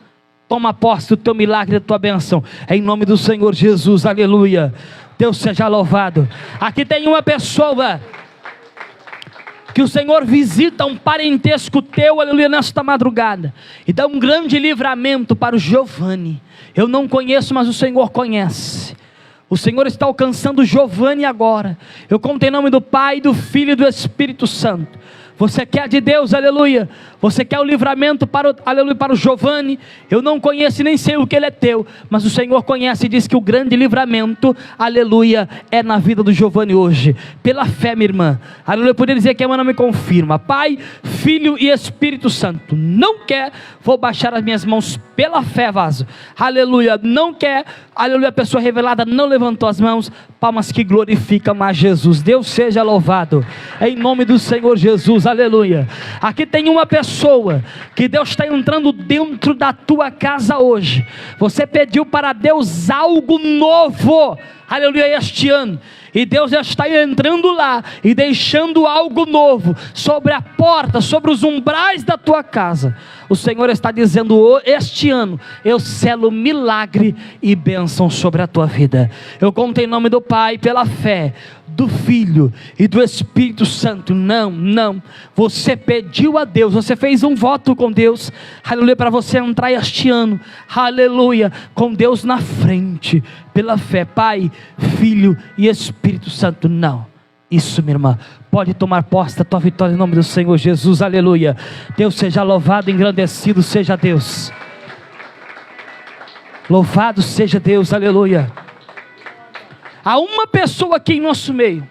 toma posse do teu milagre, da tua bênção, em nome do Senhor Jesus, aleluia. Deus seja louvado. Aqui tem uma pessoa que o Senhor visita um parentesco teu, aleluia, nesta madrugada, e dá um grande livramento para o Giovanni. Eu não conheço, mas o Senhor conhece. O Senhor está alcançando o Giovanni agora. Eu conto em nome do Pai, do Filho e do Espírito Santo. Você quer de Deus, aleluia. Você quer o livramento para o Giovanni. Eu não conheço e nem sei o que ele é teu, mas o Senhor conhece e diz que o grande livramento, aleluia, é na vida do Giovanni hoje. Pela fé, minha irmã, aleluia. Eu poderia dizer que a irmã não me confirma. Pai, Filho e Espírito Santo. Não quer. Vou baixar as minhas mãos pela fé, vaso. Aleluia. Não quer. Aleluia. A pessoa revelada não levantou as mãos. Palmas que glorificam a Jesus. Deus seja louvado. Em nome do Senhor Jesus. Aleluia. Aqui tem uma pessoa que Deus está entrando dentro da tua casa hoje. Você pediu para Deus algo novo, aleluia, este ano, e Deus já está entrando lá e deixando algo novo sobre a porta, sobre os umbrais da tua casa. O Senhor está dizendo: este ano eu selo milagre e bênção sobre a tua vida. Eu conto em nome do Pai, pela fé, do Filho e do Espírito Santo. Não, você pediu a Deus, você fez um voto com Deus, aleluia, para você entrar este ano, aleluia, com Deus na frente, pela fé, Pai, Filho e Espírito Santo. Não, isso, minha irmã, pode tomar posse da tua vitória em nome do Senhor Jesus, aleluia. Deus seja louvado, engrandecido seja Deus, louvado seja Deus, aleluia. Há uma pessoa aqui em nosso meio,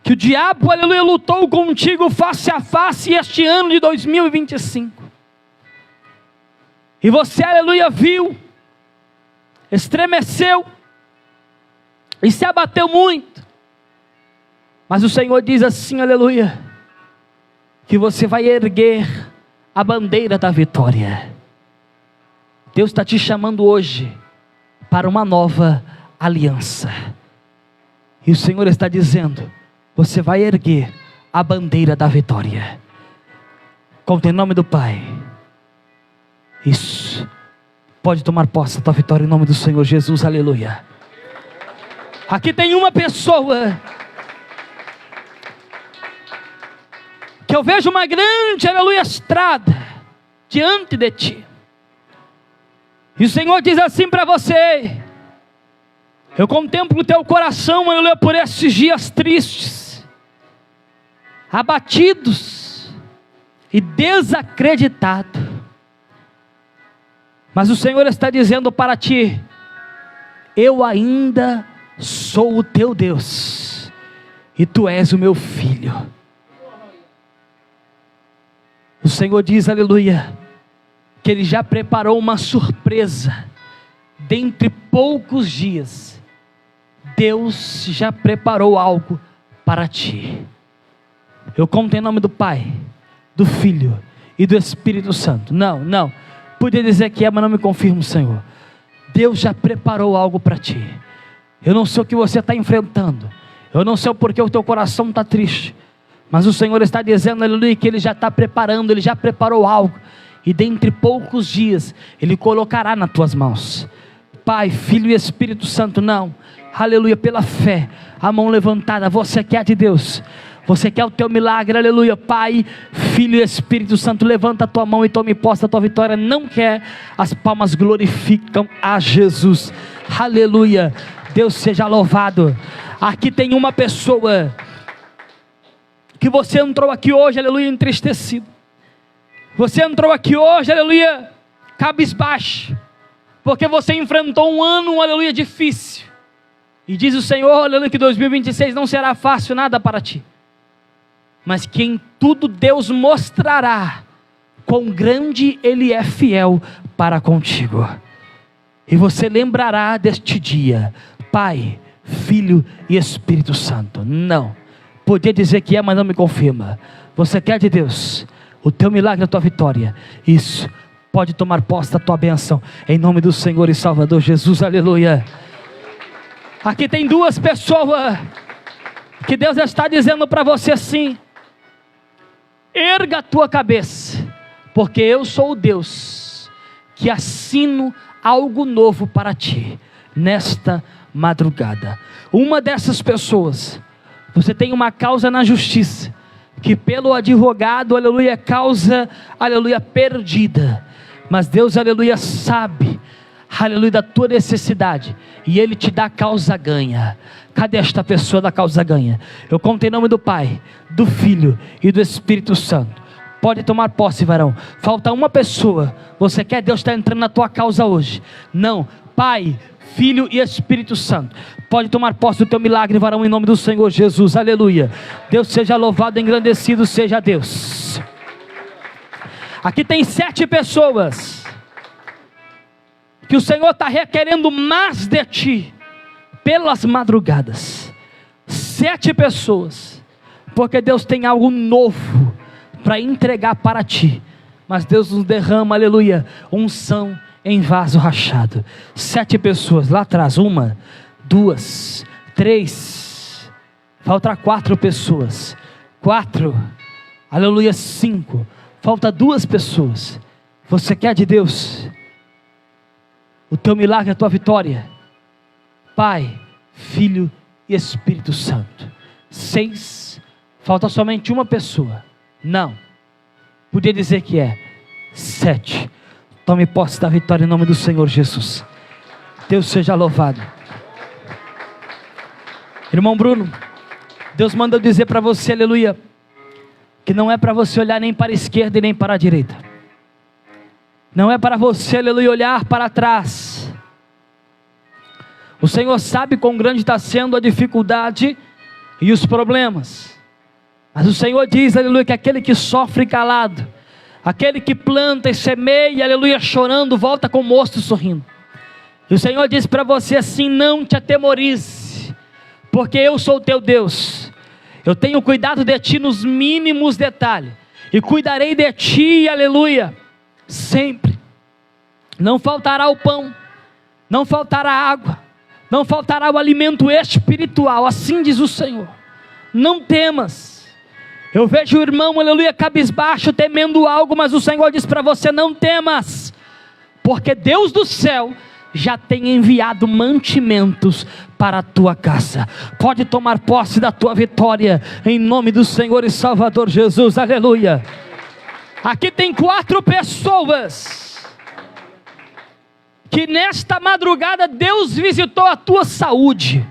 que o diabo, aleluia, lutou contigo face a face este ano de 2025, e você, aleluia, viu, estremeceu, e se abateu muito, mas o Senhor diz assim, aleluia, que você vai erguer a bandeira da vitória. Deus está te chamando hoje para uma nova aliança, e o Senhor está dizendo: você vai erguer a bandeira da vitória. Conta em nome do Pai. Isso, pode tomar posse da tua vitória em nome do Senhor Jesus, aleluia. Aqui tem uma pessoa que eu vejo uma grande, aleluia, estrada diante de ti, e o Senhor diz assim para você: eu contemplo o teu coração, aleluia, por esses dias tristes, abatidos e desacreditados, mas o Senhor está dizendo para ti: eu ainda sou o teu Deus, e tu és o meu filho. O Senhor diz, aleluia, que Ele já preparou uma surpresa, dentre poucos dias, Deus já preparou algo para ti. Eu conto em nome do Pai, do Filho e do Espírito Santo. Não, podia dizer que é, mas não me confirmo, Senhor. Deus já preparou algo para ti. Eu não sei o que você está enfrentando, eu não sei o porquê o teu coração está triste, mas o Senhor está dizendo, aleluia, que Ele já está preparando, Ele já preparou algo, e dentre poucos dias, Ele colocará nas tuas mãos. Pai, Filho e Espírito Santo, não, aleluia, pela fé, a mão levantada, você quer de Deus, você quer o teu milagre, aleluia. Pai, Filho e Espírito Santo, levanta a tua mão e tome posse da tua vitória. Não quer, as palmas glorificam a Jesus, aleluia. Deus seja louvado. Aqui tem uma pessoa que você entrou aqui hoje, aleluia, entristecido. Você entrou aqui hoje, aleluia, cabisbaixo, porque você enfrentou um ano, aleluia, difícil. E diz o Senhor, aleluia, que 2026 não será fácil nada para ti, mas que em tudo Deus mostrará quão grande Ele é fiel para contigo. E você lembrará deste dia, Pai, Filho e Espírito Santo. Não, podia dizer que é, mas não me confirma. Você quer de Deus o teu milagre, a tua vitória. Isso, pode tomar posse da tua bênção, em nome do Senhor e Salvador Jesus, aleluia. Aqui tem duas pessoas que Deus está dizendo para você assim: erga a tua cabeça, porque eu sou o Deus que assino algo novo para ti, nesta madrugada. Uma dessas pessoas, você tem uma causa na justiça, que pelo advogado, aleluia, causa, aleluia, perdida, mas Deus, aleluia, sabe, aleluia, da tua necessidade, e Ele te dá causa ganha. Cadê esta pessoa da causa ganha? Eu conto em nome do Pai, do Filho e do Espírito Santo. Pode tomar posse, varão. Falta uma pessoa. Você quer? Deus está entrando na tua causa hoje. Não, Pai, Filho e Espírito Santo. Pode tomar posse do teu milagre, varão, em nome do Senhor Jesus, aleluia. Deus seja louvado, engrandecido seja Deus. Aqui tem 7 pessoas que o Senhor está requerendo mais de ti, pelas madrugadas. 7 pessoas, porque Deus tem algo novo para entregar para ti, mas Deus nos derrama, aleluia, unção em vaso rachado. 7 pessoas, lá atrás, 1, 2, 3, falta 4 pessoas, 4, aleluia, 5, falta 2 pessoas. Você quer de Deus o teu milagre, a tua vitória? Pai, Filho e Espírito Santo. 6, falta somente uma pessoa. Não, podia dizer que é 7. Tome posse da vitória em nome do Senhor Jesus. Deus seja louvado. Irmão Bruno, Deus manda eu dizer para você, aleluia, que não é para você olhar nem para a esquerda e nem para a direita. Não é para você, aleluia, olhar para trás. O Senhor sabe quão grande está sendo a dificuldade e os problemas, mas o Senhor diz, aleluia, que aquele que sofre calado, aquele que planta e semeia, aleluia, chorando, volta com o rosto sorrindo. E o Senhor diz para você assim: não te atemorize, porque eu sou o teu Deus. Eu tenho cuidado de ti nos mínimos detalhes, e cuidarei de ti, aleluia, sempre. Não faltará o pão, não faltará a água, não faltará o alimento espiritual, assim diz o Senhor. Não temas. Eu vejo o irmão, aleluia, cabisbaixo, temendo algo, mas o Senhor diz para você: não temas, porque Deus do céu já tem enviado mantimentos para a tua casa. Pode tomar posse da tua vitória, em nome do Senhor e Salvador Jesus, aleluia. Aqui tem 4 pessoas, que nesta madrugada Deus visitou a tua saúde.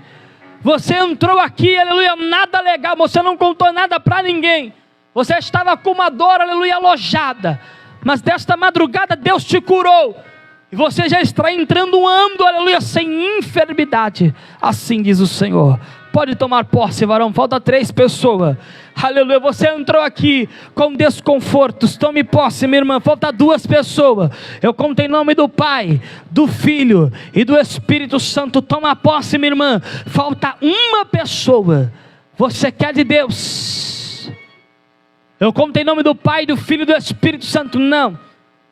Você entrou aqui, aleluia, nada legal, você não contou nada para ninguém, você estava com uma dor, aleluia, alojada, mas desta madrugada Deus te curou, e você já está entrando um ano, aleluia, sem enfermidade, assim diz o Senhor. Pode tomar posse, varão. Falta 3 pessoas. Aleluia. Você entrou aqui com desconfortos. Tome posse, minha irmã. Falta 2 pessoas. Eu conto em nome do Pai, do Filho e do Espírito Santo. Toma posse, minha irmã. Falta 1 pessoa. Você quer de Deus? Eu conto em nome do Pai, do Filho e do Espírito Santo. Não.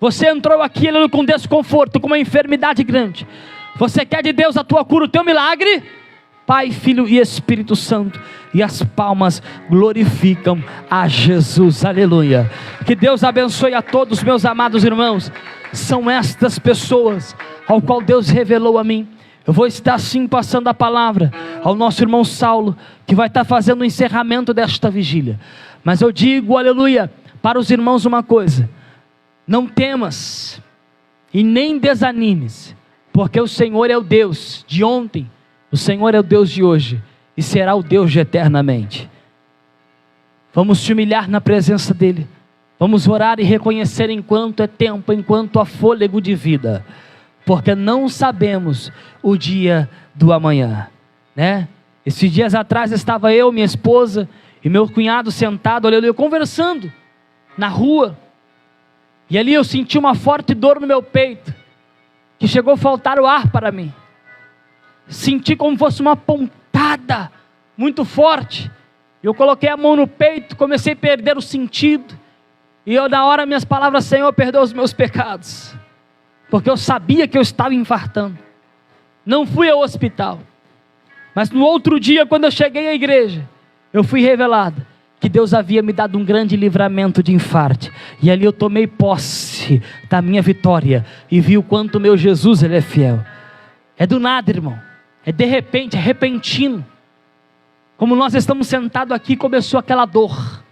Você entrou aqui com desconforto, com uma enfermidade grande. Você quer de Deus a tua cura, o teu milagre? Pai, Filho e Espírito Santo. E as palmas glorificam a Jesus. Aleluia. Que Deus abençoe a todos, meus amados irmãos. São estas pessoas ao qual Deus revelou a mim. Eu vou estar sim passando a palavra ao nosso irmão Saulo, que vai estar fazendo o encerramento desta vigília. Mas eu digo, aleluia, para os irmãos uma coisa: não temas e nem desanimes, porque o Senhor é o Deus de ontem, o Senhor é o Deus de hoje e será o Deus de eternamente. Vamos te humilhar na presença dEle, vamos orar e reconhecer enquanto é tempo, enquanto há fôlego de vida, porque não sabemos o dia do amanhã, né? Esses dias atrás estava eu, minha esposa e meu cunhado sentado, aleluia, conversando na rua, e ali eu senti uma forte dor no meu peito, que chegou a faltar o ar para mim. Senti como fosse uma pontada muito forte. Eu coloquei a mão no peito, comecei a perder o sentido, e eu na hora minhas palavras: Senhor, perdoa os meus pecados, porque eu sabia que eu estava infartando. Não fui ao hospital, mas no outro dia, quando eu cheguei à igreja, eu fui revelado que Deus havia me dado um grande livramento de infarto, e ali eu tomei posse da minha vitória, e vi o quanto o meu Jesus, Ele é fiel. É do nada, irmão, é de repente, é repentino. Como nós estamos sentados aqui, começou aquela dor,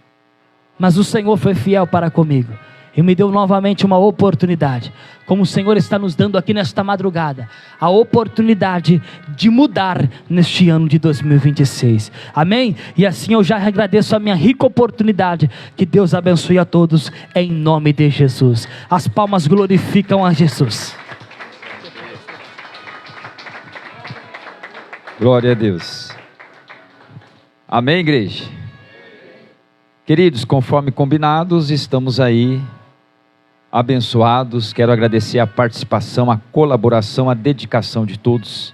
mas o Senhor foi fiel para comigo, e me deu novamente uma oportunidade, como o Senhor está nos dando aqui nesta madrugada, a oportunidade de mudar neste ano de 2026, amém? E assim eu já agradeço a minha rica oportunidade. Que Deus abençoe a todos, em nome de Jesus. As palmas glorificam a Jesus. Glória a Deus. Amém, igreja? Queridos, conforme combinados, estamos aí abençoados. Quero agradecer a participação, a colaboração, a dedicação de todos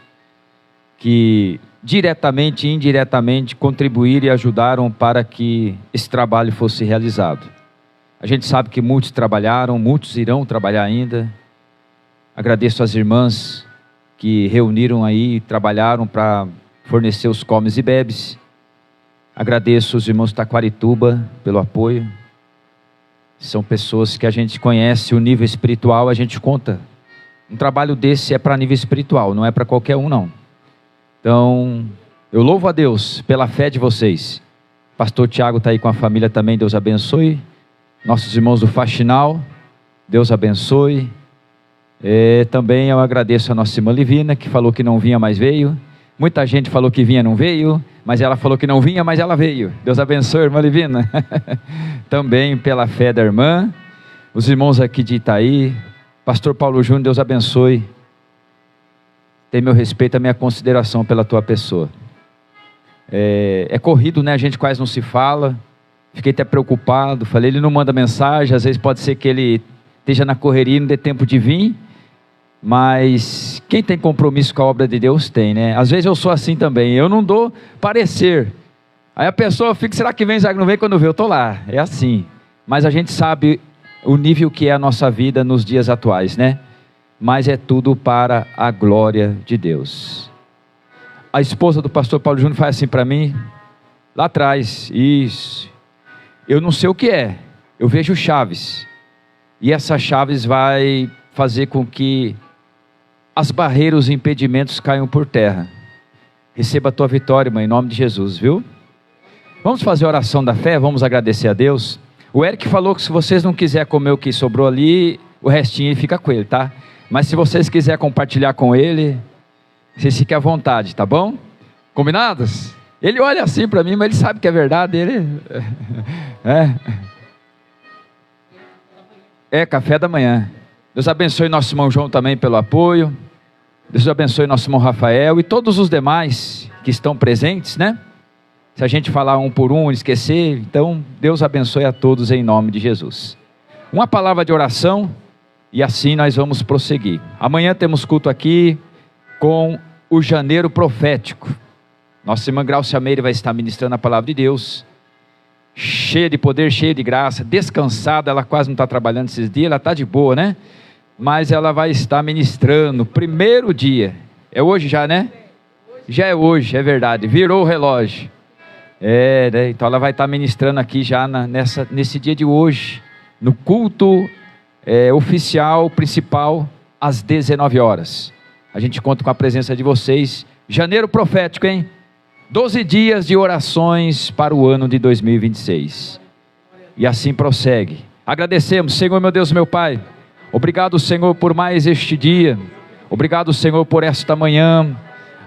que diretamente e indiretamente contribuíram e ajudaram para que esse trabalho fosse realizado. A gente sabe que muitos trabalharam, muitos irão trabalhar ainda. Agradeço às irmãs que reuniram aí e trabalharam para fornecer os comes e bebes. Agradeço os irmãos de Taquarituba pelo apoio. São pessoas que a gente conhece, o nível espiritual a gente conta. Um trabalho desse é para nível espiritual, não é para qualquer um não. Então, eu louvo a Deus pela fé de vocês. Pastor Tiago está aí com a família também, Deus abençoe. Nossos irmãos do Faxinal, Deus abençoe. Também eu agradeço a nossa irmã Livina, que falou que não vinha, mas veio. Muita gente falou que vinha, não veio, mas ela falou que não vinha, mas ela veio. Deus abençoe, irmã Livina. Também pela fé da irmã, os irmãos aqui de Itaí, pastor Paulo Júnior, Deus abençoe. Tem meu respeito, a minha consideração pela tua pessoa. É corrido, né? A gente quase não se fala. Fiquei até preocupado, falei, ele não manda mensagem, às vezes pode ser que ele esteja na correria e não dê tempo de vir. Mas quem tem compromisso com a obra de Deus tem, né? Às vezes eu sou assim também, eu não dou parecer. Aí a pessoa fica, será que vem, será que não vem? Quando vê, eu estou lá, é assim. Mas a gente sabe o nível que é a nossa vida nos dias atuais, né? Mas é tudo para a glória de Deus. A esposa do pastor Paulo Júnior faz assim para mim, lá atrás, isso. Eu não sei o que é, eu vejo chaves. E essa chaves vai fazer com que as barreiras e impedimentos caiam por terra. Receba a tua vitória, irmã, em nome de Jesus, viu? Vamos fazer a oração da fé, vamos agradecer a Deus. O Eric falou que se vocês não quiserem comer o que sobrou ali, o restinho fica com ele, tá? Mas se vocês quiserem compartilhar com ele, vocês fiquem à vontade, tá bom? Combinados? Ele olha assim para mim, mas ele sabe que é verdade, É café da manhã. Deus abençoe nosso irmão João também pelo apoio. Deus abençoe nosso irmão Rafael e todos os demais que estão presentes, né? Se a gente falar um por um, esquecer, então Deus abençoe a todos em nome de Jesus. Uma palavra de oração e assim nós vamos prosseguir. Amanhã temos culto aqui com o Janeiro Profético. Nossa irmã Graucia Meire vai estar ministrando a palavra de Deus, cheia de poder, cheia de graça, descansada. Ela quase não está trabalhando esses dias, ela está de boa, né? Mas ela vai estar ministrando, primeiro dia, é hoje já, né? Já é hoje, é verdade, virou o relógio, né? Então ela vai estar ministrando aqui já nesse dia de hoje, no culto oficial, principal, às 19 horas, a gente conta com a presença de vocês. Janeiro Profético, hein? 12 dias de orações para o ano de 2026, e assim prossegue. Agradecemos, Senhor meu Deus, meu Pai, obrigado, Senhor, por mais este dia, obrigado, Senhor, por esta manhã,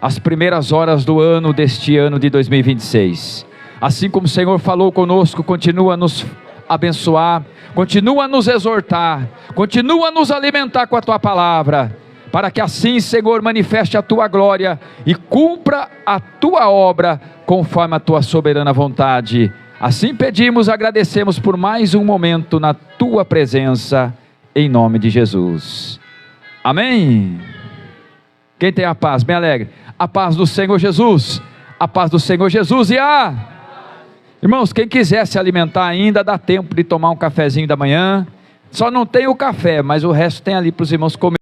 as primeiras horas do ano, deste ano de 2026, assim como o Senhor falou conosco, continua a nos abençoar, continua a nos exortar, continua a nos alimentar com a Tua palavra, para que assim, Senhor, manifeste a Tua glória e cumpra a Tua obra, conforme a Tua soberana vontade. Assim pedimos, agradecemos por mais um momento na Tua presença, em nome de Jesus, amém. Quem tem a paz, bem alegre, a paz do Senhor Jesus, a paz do Senhor Jesus irmãos, quem quiser se alimentar ainda, dá tempo de tomar um cafezinho da manhã, só não tem o café, mas o resto tem ali para os irmãos comer.